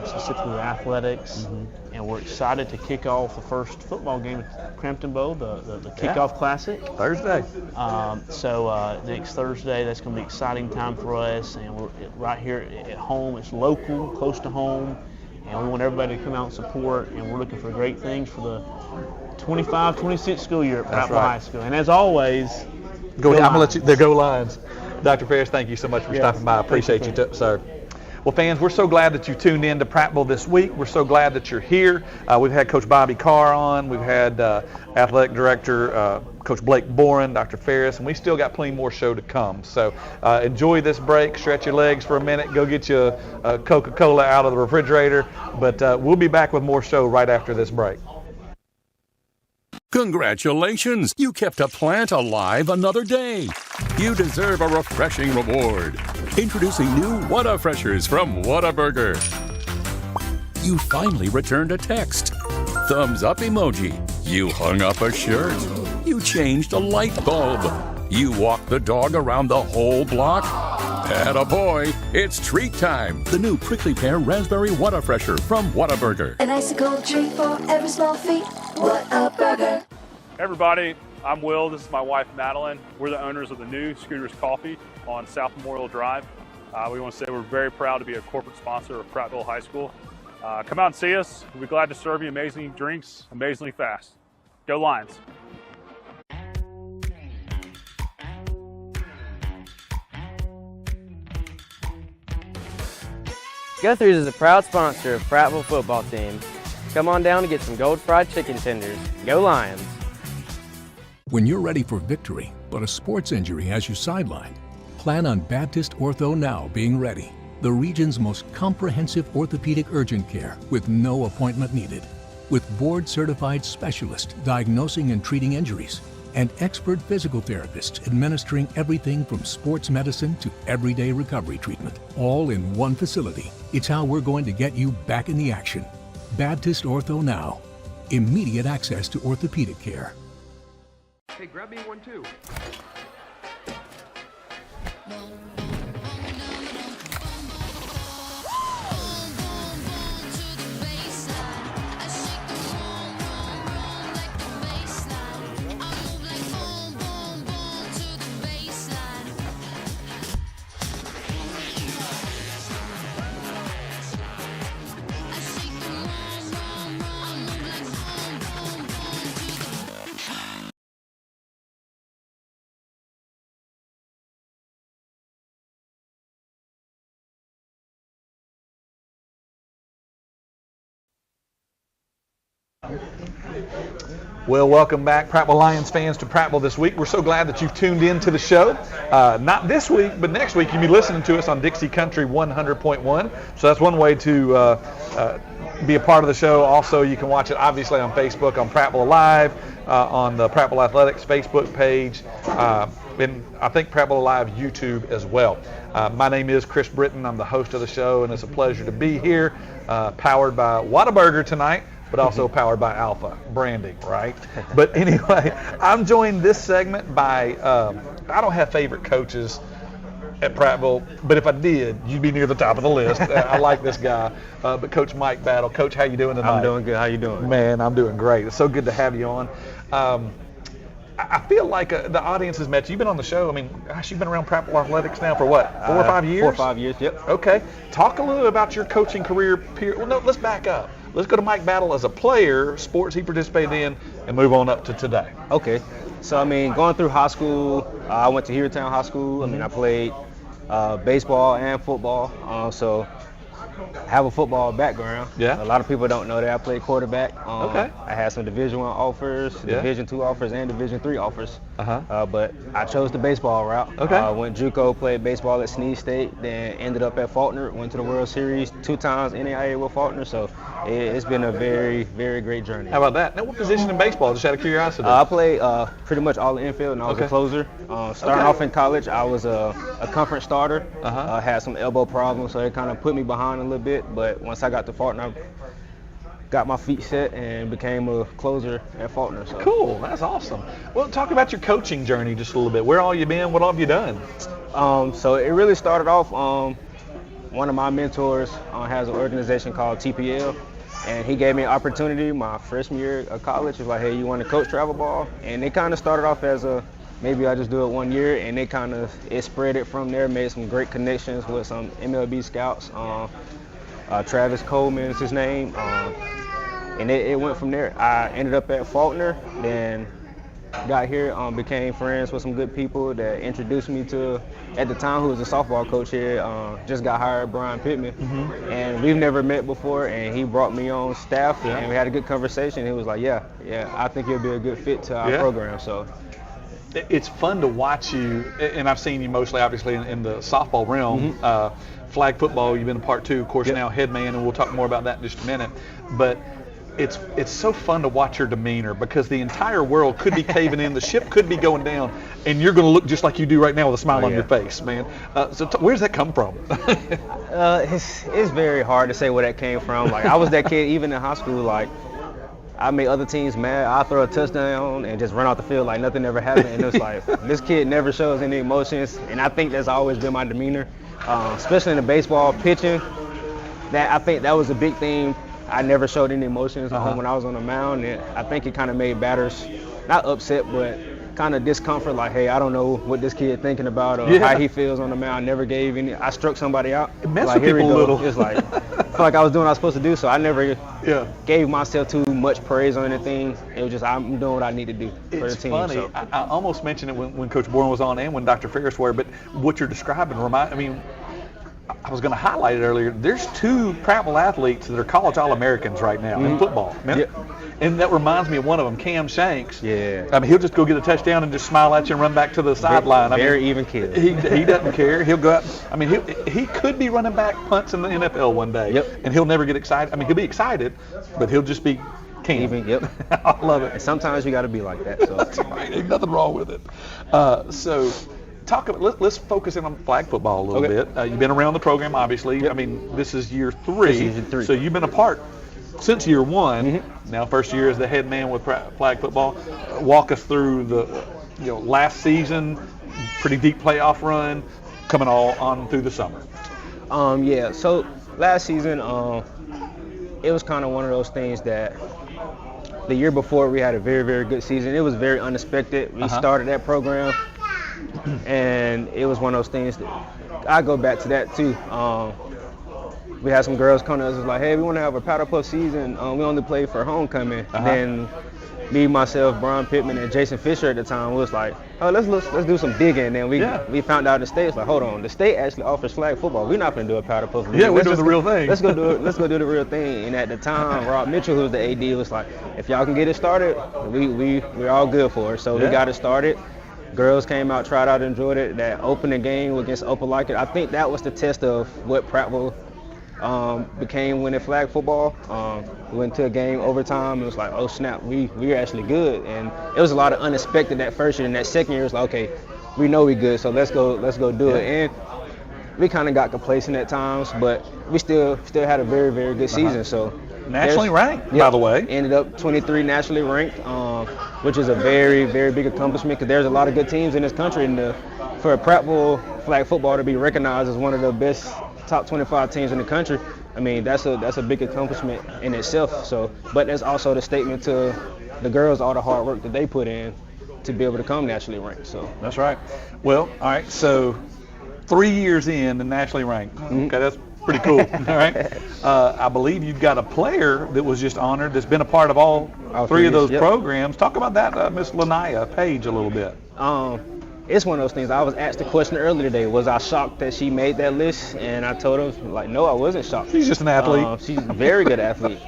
specifically with athletics, and we're excited to kick off the first football game at Crampton Bowl, the kickoff classic. Thursday. So next Thursday, that's going to be an exciting time for us, and we're right here at home. It's local, close to home, and we want everybody to come out and support, and we're looking for great things for the 25-26 school year at Prattville High School. And as always, I'm going to let you, there go Lions. Dr. Ferris, thank you so much for stopping by. I appreciate you, sir. Well, fans, we're so glad that you tuned in to Prattville this week. We're so glad that you're here. We've had Coach Bobby Carr on. We've had Athletic Director Coach Blake Boren, Dr. Ferris, and we still got plenty more show to come. So enjoy this break. Stretch your legs for a minute. Go get you a Coca-Cola out of the refrigerator. But we'll be back with more show right after this break. Congratulations! You kept a plant alive another day. You deserve a refreshing reward. Introducing new Whata-Freshers from Whataburger. You finally returned a text. Thumbs up emoji. You hung up a shirt. You changed a light bulb. You walked the dog around the whole block. Attaboy, it's treat time. The new prickly pear raspberry Whata-Fresher from Whataburger. An icicle treat for every small feat. Whataburger. Hey everybody, I'm Will. This is my wife Madeline. We're the owners of the new Scooters Coffee on South Memorial Drive. We want to say we're very proud to be a corporate sponsor of Prattville High School. Come out and see us. We'll be glad to serve you amazing drinks, amazingly fast. Go Lions. Guthrie's is a proud sponsor of Prattville football team. Come on down to get some gold fried chicken tenders. Go Lions. When you're ready for victory, but a sports injury has you sidelined, plan on Baptist Ortho Now being ready. The region's most comprehensive orthopedic urgent care with no appointment needed. With board-certified specialists diagnosing and treating injuries, and expert physical therapists administering everything from sports medicine to everyday recovery treatment, all in one facility. It's how we're going to get you back in the action. Baptist Ortho Now. Immediate access to orthopedic care. Hey, grab me one too. Well, welcome back, Prattville Lions fans, to Prattville This Week. We're so glad that you've tuned in to the show. Not this week, but next week you'll be listening to us on Dixie Country 100.1. So that's one way to be a part of the show. Also, you can watch it obviously on Facebook, on Prattville Live, on the Prattville Athletics Facebook page, and I think Prattville Live YouTube as well. My name is Chris Britton. I'm the host of the show, and it's a pleasure to be here, powered by Whataburger tonight, but also powered by Alpha branding, right? But anyway, I'm joined this segment by, I don't have favorite coaches at Prattville, but if I did, you'd be near the top of the list. I like this guy, but Coach Mike Battle. Coach, how you doing tonight? I'm doing good. How you doing? Man, I'm doing great. It's so good to have you on. I feel like the audience has met you. You've been on the show. I mean, gosh, you've been around Prattville Athletics now for what, 4 or 5 years? 4 or 5 years, yep. Okay. Talk a little bit about your coaching career. Well, no, let's back up. Let's go to Mike Battle as a player, sports he participated in, and move on up to today. Okay. So, I mean, going through high school, I went to Heartown High School. I mean, I played baseball and football. So I have a football background. Yeah. A lot of people don't know that I played quarterback. Okay. I had some Division I offers, Division II offers, and Division III offers. But I chose the baseball route. Okay. Went JUCO, played baseball at Sneed State, then ended up at Faulkner. Went to the World Series 2 times NAIA with Faulkner. So it's been a very, very great journey. How about that? Now, what position in baseball, just out of curiosity? I played pretty much all the infield, and I was a closer. Starting off in college, I was a conference starter. Had some elbow problems, so it kind of put me behind a little bit. But once I got to Faulkner, I got my feet set and became a closer at Faulkner. So. Cool, that's awesome. Well, talk about your coaching journey just a little bit. Where all you been? What all have you done? So it really started off. One of my mentors has an organization called TPL, and he gave me an opportunity my freshman year of college. He was like, hey, you want to coach travel ball? And it kind of started off as maybe I just do it 1 year, and it spread it from there, made some great connections with some MLB scouts. Travis Coleman is his name, and it went from there. I ended up at Faulkner, then got here, became friends with some good people that introduced me to, at the time, who was a softball coach here, just got hired, Brian Pittman, and we've never met before, and he brought me on staff, and we had a good conversation. He was like, yeah, I think you'll be a good fit to our program. So. It's fun to watch you, and I've seen you mostly, obviously, in the softball realm. Flag football, you've been a part two, of course, now head man, and we'll talk more about that in just a minute. But it's so fun to watch your demeanor, because the entire world could be caving in, the ship could be going down, and you're going to look just like you do right now with a smile on your face, man. So where's that come from? It's very hard to say where that came from. Like, I was that kid even in high school, like, I made other teams mad. I throw a touchdown and just run off the field like nothing ever happened. And it's like, this kid never shows any emotions. And I think that's always been my demeanor, especially in the baseball pitching. I think that was a big thing. I never showed any emotions when I was on the mound. And I think it kind of made batters not upset, but kind of discomfort. Like, hey, I don't know what this kid thinking about or how he feels on the mound. I never gave any. I struck somebody out. It messed like, with people a little. It's like, I feel like I was doing what I was supposed to do, so I never gave myself too much praise on anything. It was just, I'm doing what I need to do for the team. It's funny. So. I almost mentioned it when Coach Bourne was on and when Dr. Ferris were, but what you're describing I was going to highlight it earlier. There's 2 Prattville athletes that are college All-Americans right now in football. And that reminds me of one of them, Cam Shanks. Yeah. I mean, he'll just go get a touchdown and just smile at you and run back to the sideline. Very even kid. He doesn't care. He'll go out. I mean, he could be running back punts in the NFL one day. And he'll never get excited. I mean, he'll be excited, but he'll just be Cam. Even, I love it. And sometimes you got to be like that. So. That's right. Ain't nothing wrong with it. So let's focus in on flag football a little bit. You've been around the program, obviously. I mean, this is year 3. This is year 3. So you've been a part since year 1. Now, first year as the head man with flag football. Walk us through the last season, pretty deep playoff run, coming all on through the summer. So last season, it was kind of one of those things that the year before we had a very, very good season. It was very unexpected. We started that program, and it was one of those things that I go back to that too. We had some girls come to us and was like, hey, we want to have a powder puff season. We only play for homecoming. Then me, myself, Brian Pittman, and Jason Fisher at the time was like, oh, let's do some digging. And then we found out the state's like, hold on, the state actually offers flag football. We're not going to do a powder puff. Yeah, we're doing the real thing. Let's go do it. Let's go do the real thing. And at the time, Rob Mitchell, who was the AD, was like, if y'all can get it started, we're all good for it. So we got it started. Girls came out, tried out, enjoyed it. That opening game against Opelika, I think that was the test of what Prattville became winning flag football. We went to a game overtime. It was like, oh snap, we're actually good. And it was a lot of unexpected that first year. And that second year, it was like, okay, we know we're good, so let's go do it. And we kind of got complacent at times, but we still had a very, very good season. So nationally ranked, by the way. Ended up 23 nationally ranked, which is a very, very big accomplishment because there's a lot of good teams in this country. And for Prattville flag football to be recognized as one of the best top 25 teams in the country, I mean, that's a big accomplishment in itself. So, but there's also the statement to the girls, all the hard work that they put in to be able to come nationally ranked. So that's right. Well, all right. So 3 years in and nationally ranked. Okay, that's pretty cool. All right. I believe you've got a player that was just honored that's been a part of all three of those programs. Talk about that, Miss Lanaya Page, a little bit. It's one of those things. I was asked the question earlier today, was I shocked that she made that list? And I told her, like, no, I wasn't shocked. She's just an athlete. She's a very good athlete.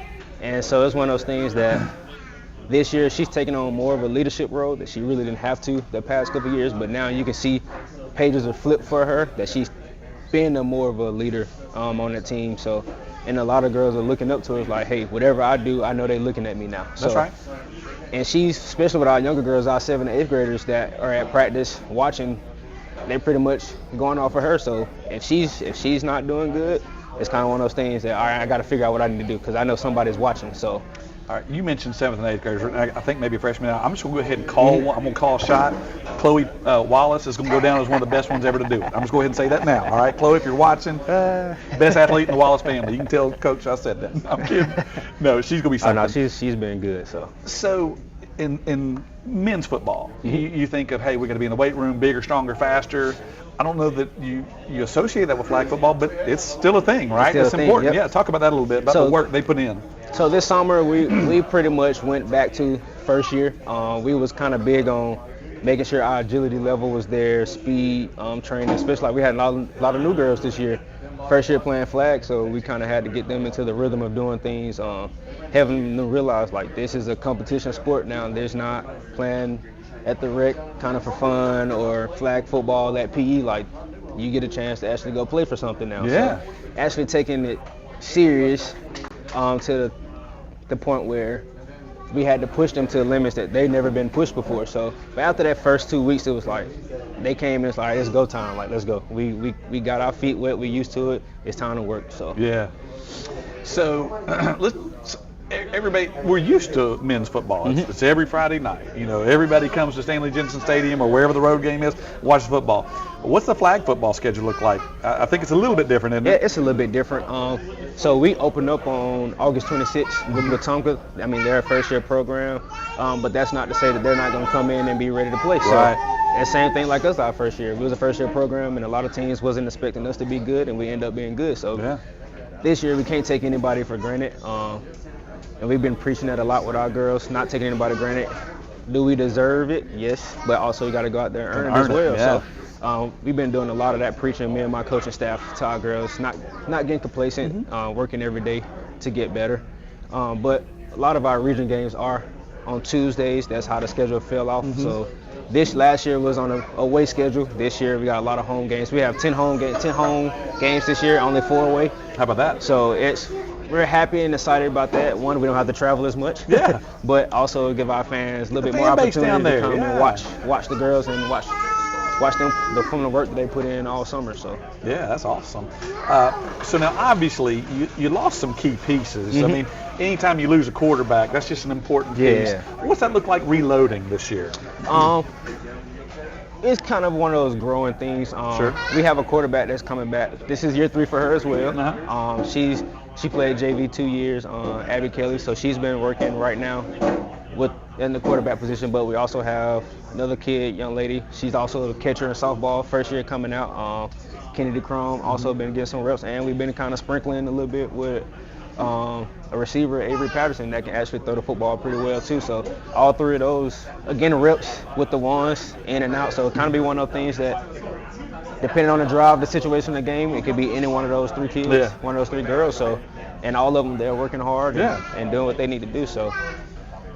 And so it's one of those things that this year she's taking on more of a leadership role that she really didn't have to the past couple of years. But now you can see pages are flipped for her, that she's been more of a leader on that team. So, and a lot of girls are looking up to her like, hey, whatever I do, I know they're looking at me now. That's right. And she's, especially with our younger girls, our 7th and 8th graders that are at practice watching, they're pretty much going off of her. So if she's not doing good, it's kind of one of those things that, all right, I got to figure out what I need to do because I know somebody's watching. So. All right, you mentioned 7th and 8th graders. I think maybe freshmen. I'm just going to go ahead and call one. I'm going to call a shot. Chloe Wallace is going to go down as one of the best ones ever to do it. I'm just going to go ahead and say that now. All right, Chloe, if you're watching, best athlete in the Wallace family. You can tell Coach I said that. I'm kidding. No, she's going to be something. Oh, no, she's been good. So in men's football, you think of, hey, we're going to be in the weight room, bigger, stronger, faster. I don't know that you associate that with flag football, but it's still a thing, right? It's important. Yep. Yeah, talk about that a little bit, about the work they put in. So this summer, we pretty much went back to first year. We was kind of big on making sure our agility level was there, speed training, especially like we had a lot of new girls this year. First year playing flag, so we kind of had to get them into the rhythm of doing things, having them realize like this is a competition sport now. There's not playing at the rec kind of for fun or flag football at PE. Like you get a chance to actually go play for something now. Yeah. So actually taking it serious to the point where we had to push them to the limits that they've never been pushed before. So, but after that first 2 weeks, it was like they came in. It's like, it's go time. Like, let's go. We got our feet wet. We used to it. It's time to work. So yeah. So everybody, we're used to men's football. It's every Friday night. You know, everybody comes to Stanley Jensen Stadium or wherever the road game is, watches football. What's the flag football schedule look like? I think it's a little bit different, isn't it? Yeah, it's a little bit different. So we opened up on August 26th with Wetumpka. I mean, they're a first-year program, but that's not to say that they're not going to come in and be ready to play. So the same thing like us our first year. We was a first-year program, and a lot of teams wasn't expecting us to be good, and we end up being good. So this year we can't take anybody for granted. And we've been preaching that a lot with our girls, not taking anybody for granted. Do we deserve it? Yes, but also you got to go out there and earn it as well. Yeah. So we've been doing a lot of that preaching, me and my coaching staff, to our girls, not getting complacent, working every day to get better. But a lot of our region games are on Tuesdays. That's how the schedule fell off. So last year was on a away schedule. This year we got a lot of home games. We have 10 home games this year, only 4 away. How about that? So we're happy and excited about that. One, we don't have to travel as much. Yeah. But also give our fans a little bit more opportunity to come and watch the girls and watch them from the work that they put in all summer. So yeah, that's awesome. So now obviously you lost some key pieces. I mean, anytime you lose a quarterback, that's just an important piece. What's that look like reloading this year? It's kind of one of those growing things. We have a quarterback that's coming back. This is year 3 for her as well. She played JV 2 years, Abby Kelly, so she's been working right now in the quarterback position. But we also have another young lady. She's also a catcher in softball, first year coming out. Kennedy Crum also been getting some reps, and we've been kind of sprinkling a little bit with a receiver, Avery Patterson, that can actually throw the football pretty well too. So all three of those, again, reps with the ones in and out. So it kind of be one of those things that, depending on the drive, the situation of the game, it could be any one of those three kids, one of those three girls. So, and all of them, they're working hard and doing what they need to do. So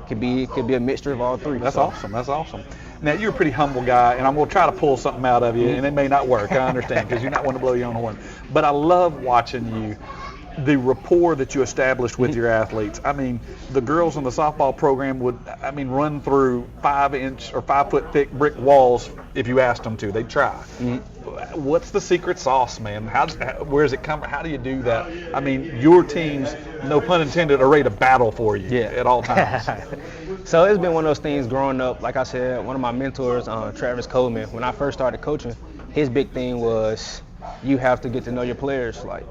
it could be a mixture of all three. That's awesome. That's awesome. Now, you're a pretty humble guy, and I'm going to try to pull something out of you, and it may not work. I understand, because you're not one to blow your own horn. But I love watching you, the rapport that you established with your athletes. I mean, the girls in the softball program would, run through 5-inch or 5-foot thick brick walls if you asked them to. They'd try. What's the secret sauce, man? Where does it come from? How do you do that? I mean, your teams, no pun intended, are ready to battle for you at all times. So it's been one of those things growing up. Like I said, one of my mentors, Travis Coleman, when I first started coaching, his big thing was you have to get to know your players. Like,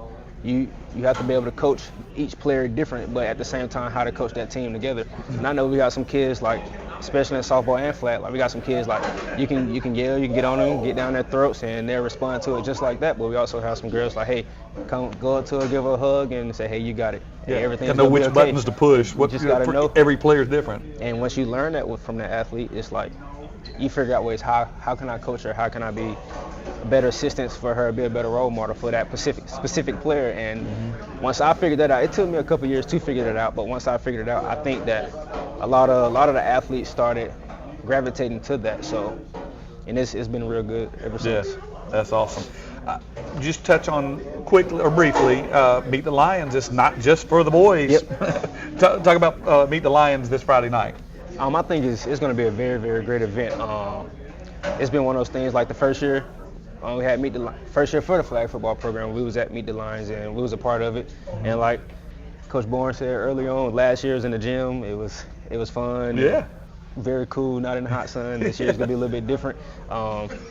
you have to be able to coach each player different, but at the same time, how to coach that team together. And I know we got some kids, like, especially in softball and flat, like we got some kids like you can yell, you can get on them, get down their throats, and they'll respond to it just like that. But we also have some girls like, hey, come go up to her, give her a hug, and say, hey, you got it. Yeah. Everything's and know which buttons to push. You just gotta know. Every player's different. And once you learn that from the athlete, it's like you figure out ways how can I coach her, how can I be a better assistant for her, be a better role model for that specific player. And once I figured that out, it took me a couple years to figure that out, but once I figured it out, I think that a lot of the athletes started gravitating to that. So, and it's been real good ever since. Yeah, that's awesome. Just touch on quickly or briefly, Meet the Lions. It's not just for the boys. Yep. Talk about Meet the Lions this Friday night. I think it's going to be a very, very great event. It's been one of those things like the first year, we had first year for the flag football program, we was at Meet the Lions and we was a part of it. And like Coach Bourne said early on, last year was in the gym. It was fun. Yeah. Very cool, not in the hot sun. This year's gonna be a little bit different.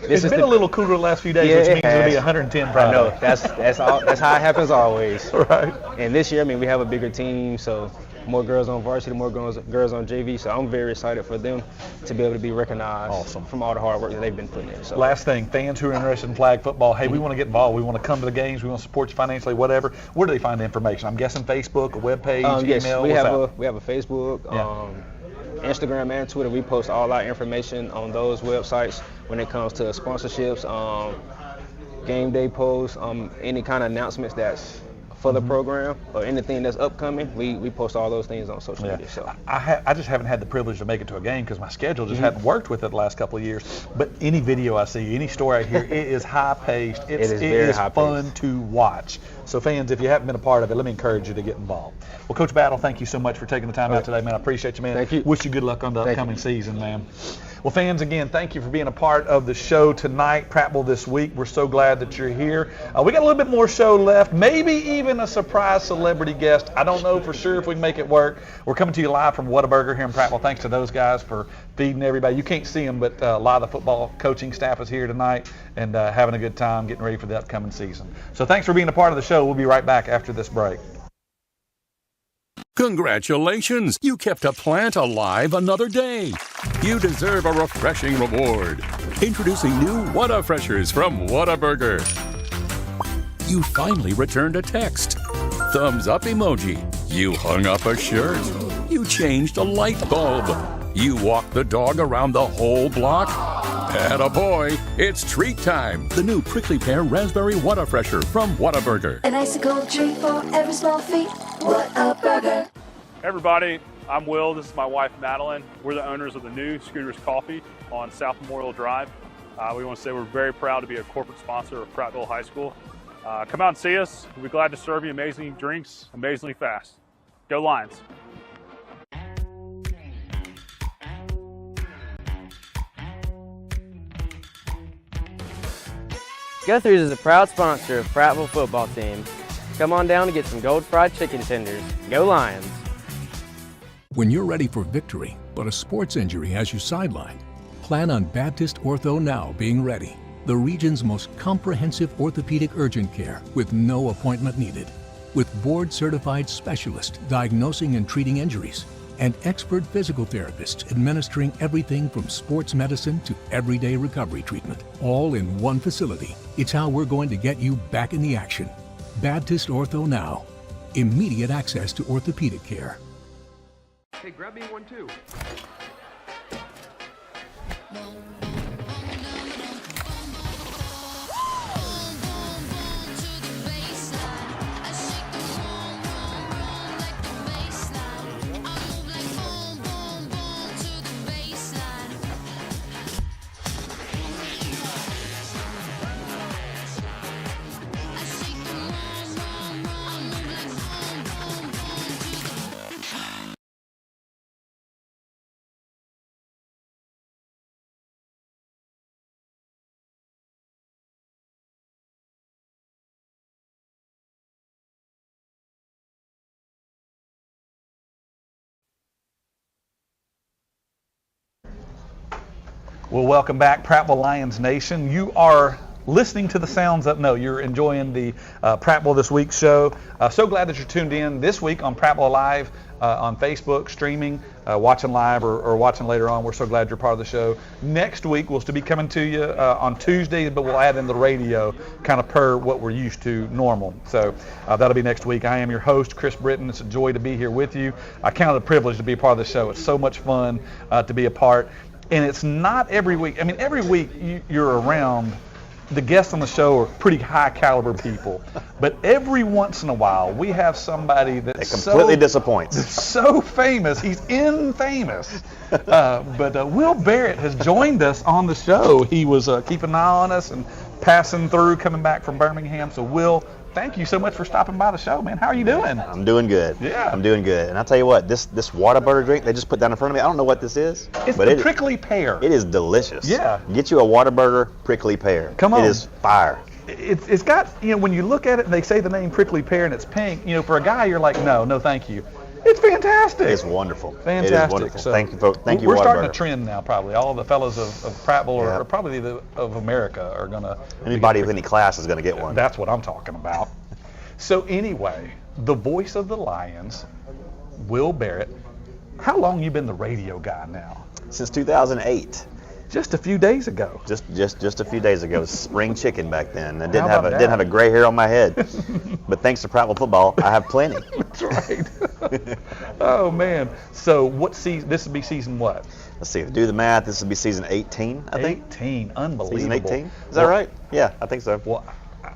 It's been a little cooler the last few days, which means it'll be 110 Friday. I know, that's how it happens always. Right. And this year, we have a bigger team, so more girls on varsity, more girls on JV. So I'm very excited for them to be able to be recognized from all the hard work that they've been putting in. So. Last thing, fans who are interested in flag football, hey, we want to get involved. We want to come to the games. We want to support you financially, whatever. Where do they find the information? I'm guessing Facebook, a webpage, yes, email. we have a Facebook. Instagram and Twitter. We post all our information on those websites when it comes to sponsorships, game day posts, any kind of announcements that's for the program or anything that's upcoming. We post all those things on social media. So I just haven't had the privilege to make it to a game because my schedule just hadn't worked with it the last couple of years. But any video I see, any story I hear, it is high-paced. It is fun to watch. So fans, if you haven't been a part of it, let me encourage you to get involved. Well, Coach Battle, thank you so much for taking the time out today, man. I appreciate you, man. Thank you. Wish you good luck on the upcoming season, man. Well, fans, again, thank you for being a part of the show tonight, Prattville this week. We're so glad that you're here. We got a little bit more show left, maybe even a surprise celebrity guest. I don't know for sure if we can make it work. We're coming to you live from Whataburger here in Prattville. Thanks to those guys for feeding everybody. You can't see them, but a lot of the football coaching staff is here tonight and having a good time getting ready for the upcoming season. So thanks for being a part of the show. We'll be right back after this break. Congratulations! You kept a plant alive another day. You deserve a refreshing reward. Introducing new Whata-Freshers from Whataburger. You finally returned a text. Thumbs up emoji. You hung up a shirt. You changed a light bulb. You walked the dog around the whole block. Attaboy, it's treat time. The new prickly pear raspberry Whata-Fresher from Whataburger. An icicle treat for every small feat. Whataburger. Hey everybody, I'm Will. This is my wife Madeline. We're the owners of the new Scooters Coffee on South Memorial Drive. We want to say we're very proud to be a corporate sponsor of Prattville High School. Come out and see us. We'll be glad to serve you amazing drinks, amazingly fast. Go Lions. Guthrie's is a proud sponsor of Prattville football team. Come on down to get some gold fried chicken tenders. Go Lions. When you're ready for victory, but a sports injury has you sidelined, plan on Baptist Ortho Now being ready. The region's most comprehensive orthopedic urgent care with no appointment needed. With board-certified specialists diagnosing and treating injuries and expert physical therapists administering everything from sports medicine to everyday recovery treatment, all in one facility. It's how we're going to get you back in the action. Baptist Ortho Now. immediate access to orthopedic care. Hey, grab me one too. Well, welcome back, Prattville Lions Nation. You are listening to the sounds up. No, you're enjoying the Prattville This Week show. So glad that you're tuned in this week on Prattville Live on Facebook, streaming, watching live or watching later on. We're so glad you're part of the show. Next week, we'll still be coming to you on Tuesday, but we'll add in the radio kind of per what we're used to normal. So that'll be next week. I am your host, Chris Britton. It's a joy to be here with you. I count it a privilege to be a part of the show. It's so much fun to be a part. And it's not every week. I mean, every week you're around, the guests on the show are pretty high caliber people. But every once in a while, we have somebody that's completely disappoints. So famous. He's infamous. But Will Barrett has joined us on the show. He was keeping an eye on us and passing through, coming back from Birmingham. So Will, thank you so much for stopping by the show, man. How are you doing? I'm doing good. Yeah. I'm doing good. And I'll tell you what, this Whataburger drink they just put down in front of me, I don't know what this is. It's the prickly pear. It is delicious. Yeah. Get you a Whataburger prickly pear. Come on. It is fire. It's got, when you look at it and they say the name prickly pear and it's pink, for a guy you're like, no, thank you. It's fantastic. It's wonderful. Fantastic. It is wonderful. So thank you, We're Whataburger. starting a trend now, probably. All the fellows of Prattville or probably of America are going to. Anybody with any class is going to get one. That's what I'm talking about. So anyway, the voice of the Lions, Will Barrett. How long you been the radio guy now? Since 2008. Just a few days ago. Just a few days ago. It was spring chicken back then. I didn't have a gray hair on my head. But thanks to Prattville football, I have plenty. That's right. Oh man. So what season? This would be season what? Let's see. Do the math. This would be season 18, I think. 18. Unbelievable. Season 18. Is that right? Yeah, I think so. Well,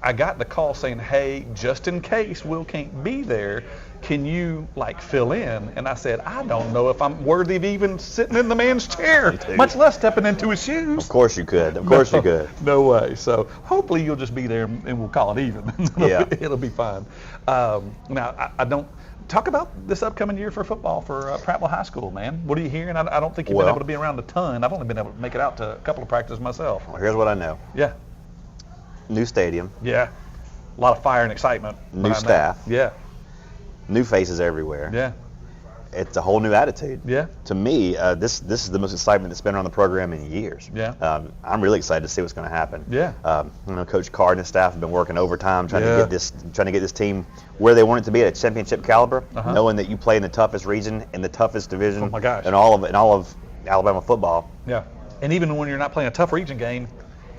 I got the call saying, hey, just in case Will can't be there, can you fill in? And I said, I don't know if I'm worthy of even sitting in the man's chair, much less stepping into his shoes. Of course you could. Of course you could. No way. So hopefully you'll just be there and we'll call it even. Yeah. It'll be fine. Now, I don't talk about this upcoming year for football for Prattville High School, man. What are you hearing? I don't think you've been able to be around a ton. I've only been able to make it out to a couple of practices myself. Well, here's what I know. Yeah. New stadium. Yeah. A lot of fire and excitement. New staff. Yeah. New faces everywhere. Yeah. It's a whole new attitude. Yeah. To me, this is the most excitement that's been around the program in years. Yeah. I'm really excited to see what's going to happen. Yeah. Coach Card and his staff have been working overtime trying to get this team where they want it to be at a championship caliber, knowing that you play in the toughest region in the toughest division in all of Alabama football. Yeah. And even when you're not playing a tough region game,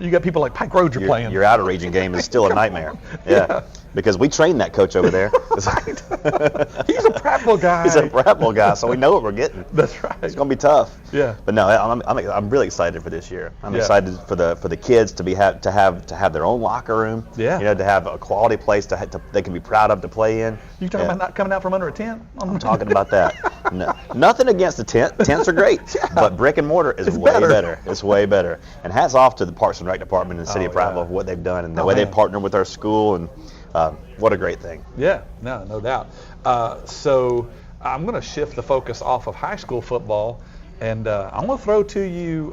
you got people like Pike Road you're playing. Your outer region game is still a nightmare. Yeah. Because we trained that coach over there. He's a Prattville guy. He's a Prattville guy, so we know what we're getting. That's right. It's going to be tough. Yeah. But no, I'm really excited for this year. I'm excited for the kids to have their own locker room. Yeah. To have a quality place they can be proud of to play in. You talking about not coming out from under a tent? I'm talking about that. No, nothing against the tent. Tents are great, but brick and mortar is way better. It's way better. And hats off to the Parks and Rec department in the city of Prattville for what they've done and the way they partner with our school and. What a great thing. Yeah, no doubt. So I'm going to shift the focus off of high school football, and I'm going to throw to you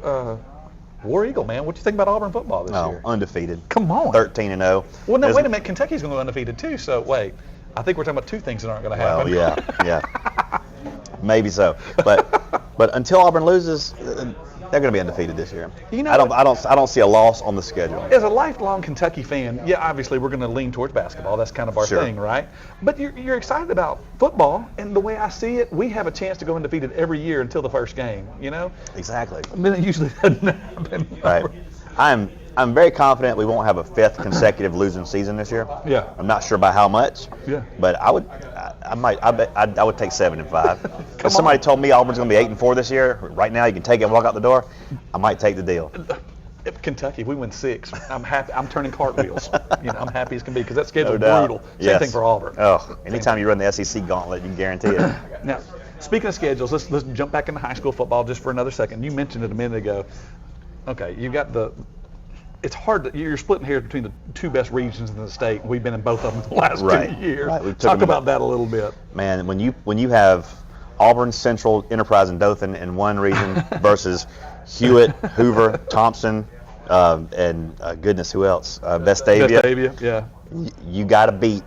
War Eagle, man. What do you think about Auburn football this year? Undefeated. Come on. 13-0. Well, no, wait a minute. Kentucky's going to go undefeated too, so wait. I think we're talking about two things that aren't going to happen. Well, yeah. Maybe so. But until Auburn loses, they're going to be undefeated this year. I don't see a loss on the schedule. As a lifelong Kentucky fan, obviously we're going to lean towards basketball. That's kind of our thing, right? But you're excited about football, and the way I see it, we have a chance to go undefeated every year until the first game. Exactly. I mean, it usually doesn't happen. Right. I'm I'm very confident we won't have a 5th consecutive losing season this year. Yeah. I'm not sure by how much. Yeah. But I would take 7-5. If somebody told me Auburn's going to be 8-4 this year, right now you can take it and walk out the door, I might take the deal. Kentucky, if we win 6, I'm happy. I'm turning cartwheels. I'm happy as can be because that schedule's No brutal. Same Yes. thing for Auburn. Oh, anytime you run the SEC gauntlet, you can guarantee it. Now, speaking of schedules, let's jump back into high school football just for another second. You mentioned it a minute ago. Okay, you got it's hard you're splitting hairs between the 2 best regions in the state. We've been in both of them the last 2 years. Right. Talk about that a little bit. Man, when you have Auburn, Central, Enterprise, and Dothan in one region versus Hewitt, Hoover, Thompson, and goodness, who else? Vestavia. Vestavia, yeah. You got to beat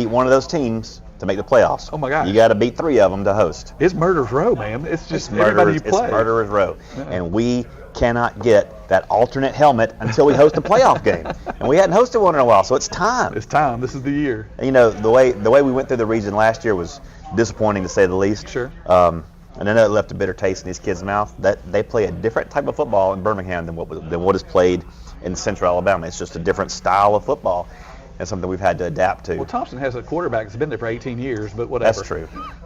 one of those teams to make the playoffs. Oh my God! You got to beat 3 of them to host. It's murderer's row, man. It's just everybody you play. It's murderer's row, and we cannot get that alternate helmet until we host a playoff game, and we hadn't hosted one in a while, so it's time. It's time. This is the year. And, the way we went through the region last year was disappointing to say the least. Sure. And I know it left a bitter taste in these kids' mouth. That they play a different type of football in Birmingham than what is played in Central Alabama. It's just a different style of football, and something we've had to adapt to. Well, Thompson has a quarterback that's been there for 18 years, but whatever.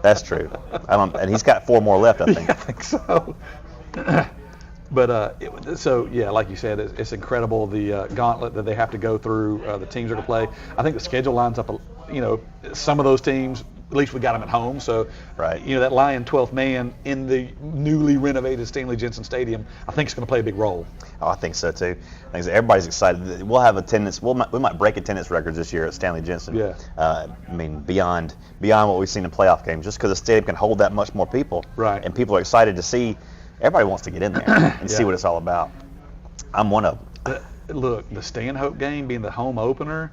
That's true. And he's got 4 more left, I think. Yeah, I think so. But like you said, it's incredible the gauntlet that they have to go through. The teams are to play. I think the schedule lines up. Some of those teams. At least we got them at home. So, that Lion 12th man in the newly renovated Stanley Jensen Stadium, I think is going to play a big role. Oh, I think so too. I think so. Everybody's excited. We'll have attendance. We might break attendance records this year at Stanley Jensen. Yeah. Beyond what we've seen in playoff games, just because the stadium can hold that much more people. Right. And people are excited to see. Everybody wants to get in there and see what it's all about. I'm one of them. Look, the Stanhope game being the home opener.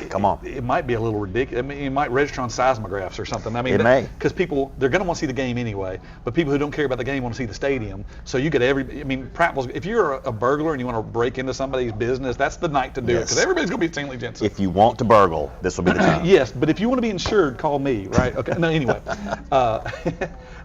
Come on. It might be a little ridiculous. I mean, it might register on seismographs or something. I mean, it may. Because they're going to want to see the game anyway. But people who don't care about the game want to see the stadium. So you get Prattville's. If you're a burglar and you want to break into somebody's business, that's the night to do it. Because everybody's going to be at Stanley Jensen. If you want to burgle, this will be the time. Yes, but if you want to be insured, call me. Right? Okay. No. Anyway,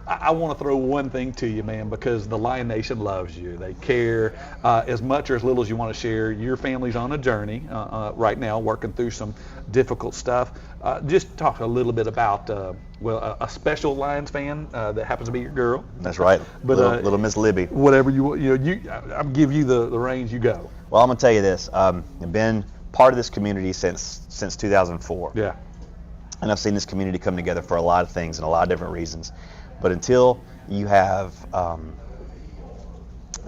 I want to throw one thing to you, man, because the Lion Nation loves you. They care as much or as little as you want to share. Your family's on a journey right now, working through some difficult stuff. Just talk a little bit about a special Lions fan that happens to be your girl. That's right. But little Miss Libby. Whatever I'll give you the reins. You go. Well, I'm gonna tell you this. I've been part of this community since 2004. Yeah. And I've seen this community come together for a lot of things and a lot of different reasons. But until you have an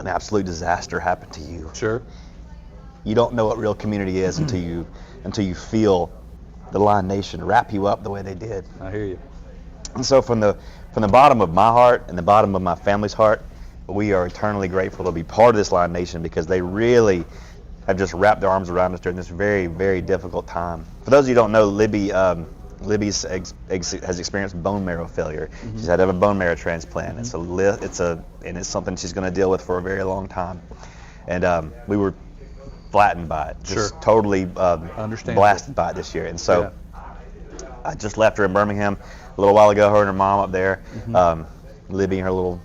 absolute disaster happen to you, sure, you don't know what real community is until you feel the Lion Nation wrap you up the way they did. I hear you. And so from the bottom of my heart and the bottom of my family's heart, we are eternally grateful to be part of this Lion Nation because they really have just wrapped their arms around us during this very, very difficult time. For those of you who don't know, Libby has experienced bone marrow failure. Mm-hmm. She's had to have a bone marrow transplant. Mm-hmm. It's something she's going to deal with for a very long time. And we were flattened by it, just totally blasted by it this year. And so I just left her in Birmingham a little while ago. Her and her mom up there, Libby and her little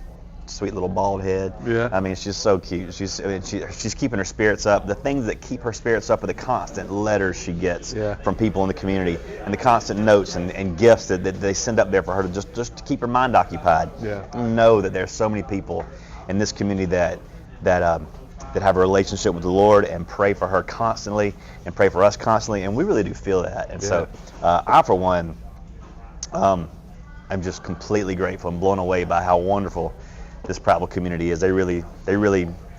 sweet little bald head. Yeah. I mean, she's so cute. She's keeping her spirits up. The things that keep her spirits up are the constant letters she gets from people in the community, and the constant notes and gifts that they send up there for her to just to keep her mind occupied. Yeah. Know that there's so many people in this community that have a relationship with the Lord and pray for her constantly and pray for us constantly, and we really do feel that. And so I, for one, I'm just completely grateful and blown away by how wonderful this Prattville community is. They really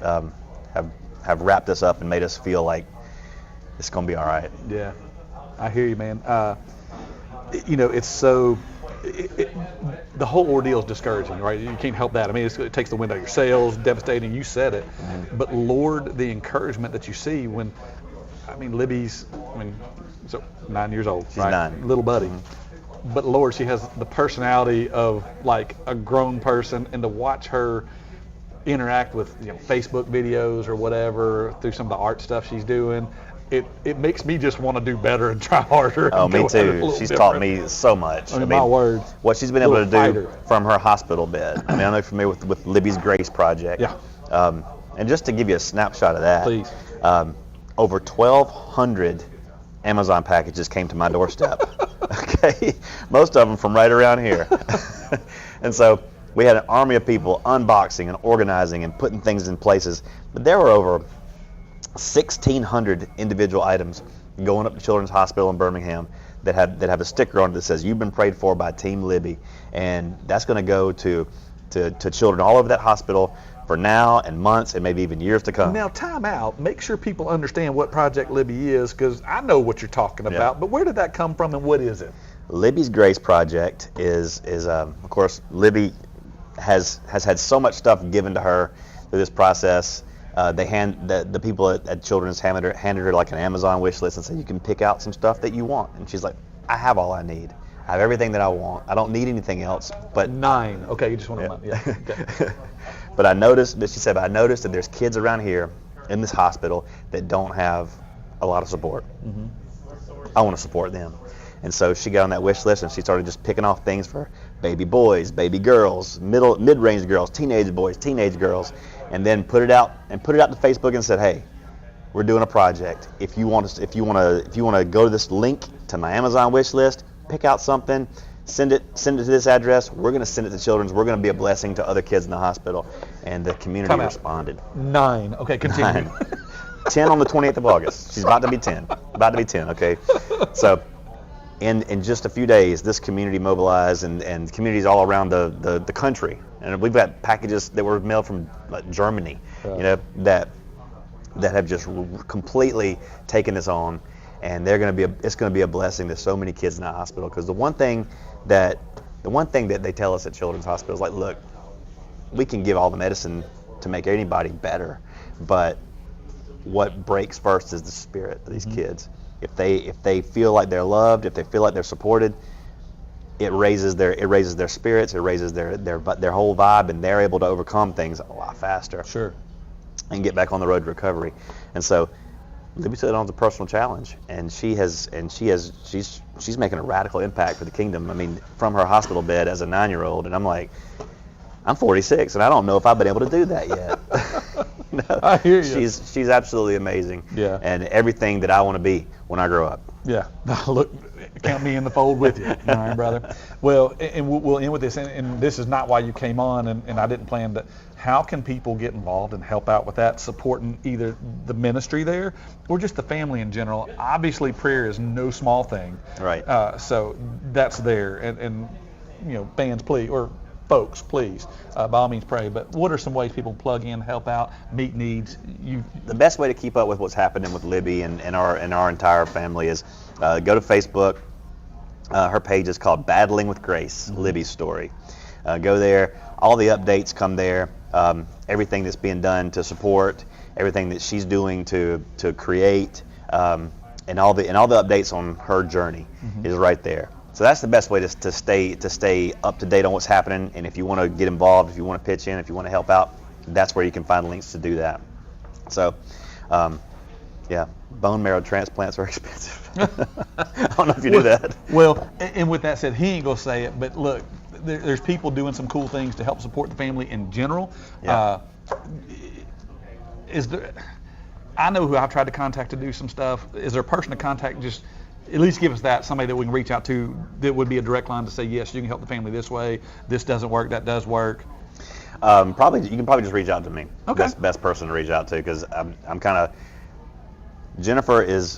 have wrapped us up and made us feel like it's going to be all right. Yeah, I hear you, man. It's so. The whole ordeal is discouraging, right? You can't help that. I mean, it takes the wind out of your sails, devastating. You said it. Mm-hmm. But Lord, the encouragement that you see when, Libby's, so 9 years old, She's right? 9. Little buddy. Mm-hmm. But Lord, she has the personality of like a grown person, and to watch her interact with Facebook videos or whatever through some of the art stuff she's doing, it makes me just want to do better and try harder. Oh, me too. She's taught me so much. I mean, my word. What she's been able to do from her hospital bed. I know you're familiar with Libby's Grace Project. Yeah. And just to give you a snapshot of that, Please. Over 1,200 Amazon packages came to my doorstep. Okay, most of them from right around here. And so we had an army of people unboxing and organizing and putting things in places. But there were over 1,600 individual items going up to Children's Hospital in Birmingham that have a sticker on it that says, "You've been prayed for by Team Libby," and that's going to go to children all over that hospital for now and months and maybe even years to come. Now, time out. Make sure people understand what Project Libby is, because I know what you're talking about, but where did that come from and what is it? Libby's Grace Project is of course, Libby has had so much stuff given to her through this process. The people at Children's handed her like an Amazon wish list and said, "You can pick out some stuff that you want." And she's like, "I have all I need. I have everything that I want. I don't need anything else." But 9. Okay, you just want to. Yeah. Okay. But I noticed that there's kids around here in this hospital that don't have a lot of support. Mm-hmm. I want to support them. And so she got on that wish list and she started just picking off things for baby boys, baby girls, mid-range girls, teenage boys, teenage girls, and then put it out to Facebook and said, "Hey, we're doing a project. If you want to go to this link to my Amazon wish list, pick out something, send it to this address. We're going to send it to Children's. We're going to be a blessing to other kids in the hospital." And the community responded. 9. Okay, continue. 10 on the 28th of August. She's about to be 10. Okay. So in just a few days, this community mobilized and communities all around the country. And we've got packages that were mailed from Germany, that have just completely taken this on. And it's going to be a blessing to so many kids in that hospital, because the one thing that they tell us at Children's Hospital is like, look, we can give all the medicine to make anybody better, but what breaks first is the spirit of these kids. If they feel like they're loved, if they feel like they're supported, it raises their spirits, it raises their whole vibe, and they're able to overcome things a lot faster. Sure. And get back on the road to recovery. And so Libby took it on as a personal challenge, and she's making a radical impact for the kingdom. I mean, from her hospital bed as a 9-year-old, and I'm like, I'm 46, and I don't know if I've been able to do that yet. No, I hear you. She's absolutely amazing. Yeah. And everything that I want to be when I grow up. Yeah. Look, count me in the fold with you. All right, brother. Well, and we'll end with this, and this is not why you came on, and I didn't plan to. How can people get involved and help out with that, supporting either the ministry there or just the family in general? Obviously, prayer is no small thing. Right. So that's there, and fans, please, or folks, please, by all means, pray. But what are some ways people can plug in, help out, meet needs? The best way to keep up with what's happening with Libby and our entire family is go to Facebook. Her page is called Battling with Grace, Libby's story. Go there. All the updates come there. Everything that's being done to support, everything that she's doing to create, and all the updates on her journey is right there. So that's the best way to stay up to date on what's happening. And if you want to get involved, if you want to pitch in, if you want to help out, that's where you can find links to do that. So, bone marrow transplants are expensive. I don't know if you knew that. Well, and with that said, he ain't gonna say it, but look, there's people doing some cool things to help support the family in general. Yeah. I know who I've tried to contact to do some stuff. Is there a person to contact? Just at least give us that, somebody that we can reach out to that would be a direct line to say, yes, you can help the family this way. This doesn't work. That does work. You can probably just reach out to me. Okay. That's the best person to reach out to, because I'm kind of.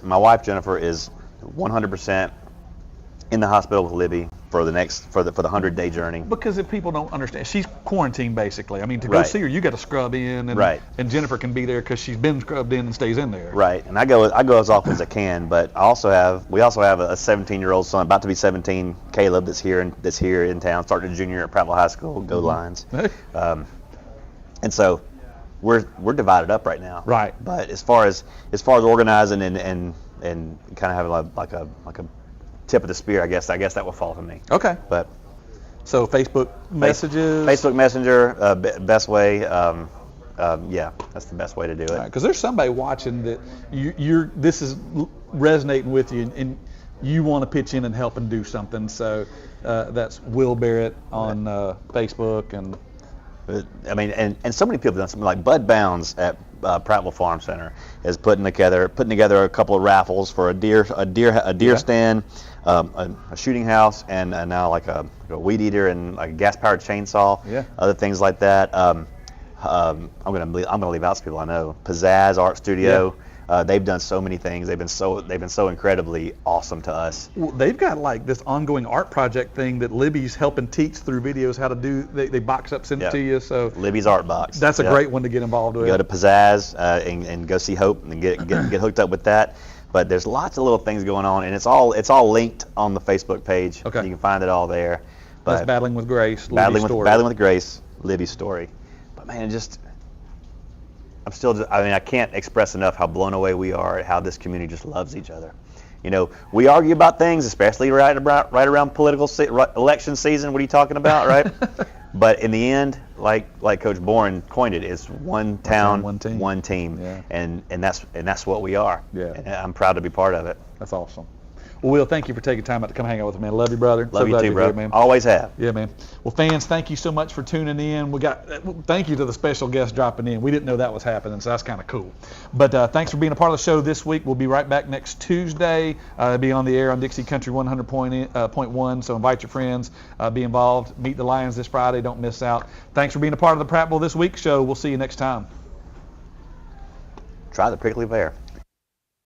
My wife Jennifer is 100% in the hospital with Libby for the 100-day journey. Because if people don't understand, she's quarantined basically. I mean, to go see her, you got to scrub in, and Jennifer can be there because she's been scrubbed in and stays in there. Right, and I go as often as I can. But we also have a 17-year-old son, about to be 17, Caleb, that's here in town, starting a junior at Prattville High School. Go Lions! And so we're divided up right now. Right. But as far as organizing and kind of having like a tip of the spear, I guess that will fall to me. Okay. But so Facebook messages. Facebook Messenger, best way. That's the best way to do it. Because there's somebody watching that this is resonating with you, and you want to pitch in and help and do something. So that's Will Barrett on Facebook, and I mean, and so many people have done something like Bud Bounds at Prattville Farm Center is putting together a couple of raffles for a deer stand, a shooting house, and now like a weed eater and like a gas powered chainsaw. Yeah. Other things like that. I'm gonna leave out some people I know. Pizzazz Art Studio. They've done so many things. They've been so incredibly awesome to us. Well, they've got like this ongoing art project thing that Libby's helping teach through videos how to do. They box up, send it to you. So Libby's Art Box. That's a great one to get involved with. Go to Pizzazz and go see Hope and get hooked up with that. But there's lots of little things going on, and it's all linked on the Facebook page. Okay. You can find it all there. But that's Battling with Grace. Battling with Grace. Libby's story. But man, I can't express enough how blown away we are at how this community just loves each other. You know, we argue about things, especially right around political election season. What are you talking about, right? But in the end, like Coach Bourne coined it, it's one town, one team, yeah. and that's what we are. Yeah. And I'm proud to be part of it. That's awesome. Well, Will, thank you for taking time out to come hang out with me, man. Love you, brother. Love you too, bro. Man. Always have. Yeah, man. Well, fans, thank you so much for tuning in. Thank you to the special guest dropping in. We didn't know that was happening, so that's kind of cool. But thanks for being a part of the show this week. We'll be right back next Tuesday. Be on the air on Dixie Country 100.1. So invite your friends, be involved. Meet the Lions this Friday. Don't miss out. Thanks for being a part of the Prattville This Week show. We'll see you next time. Try the prickly pear.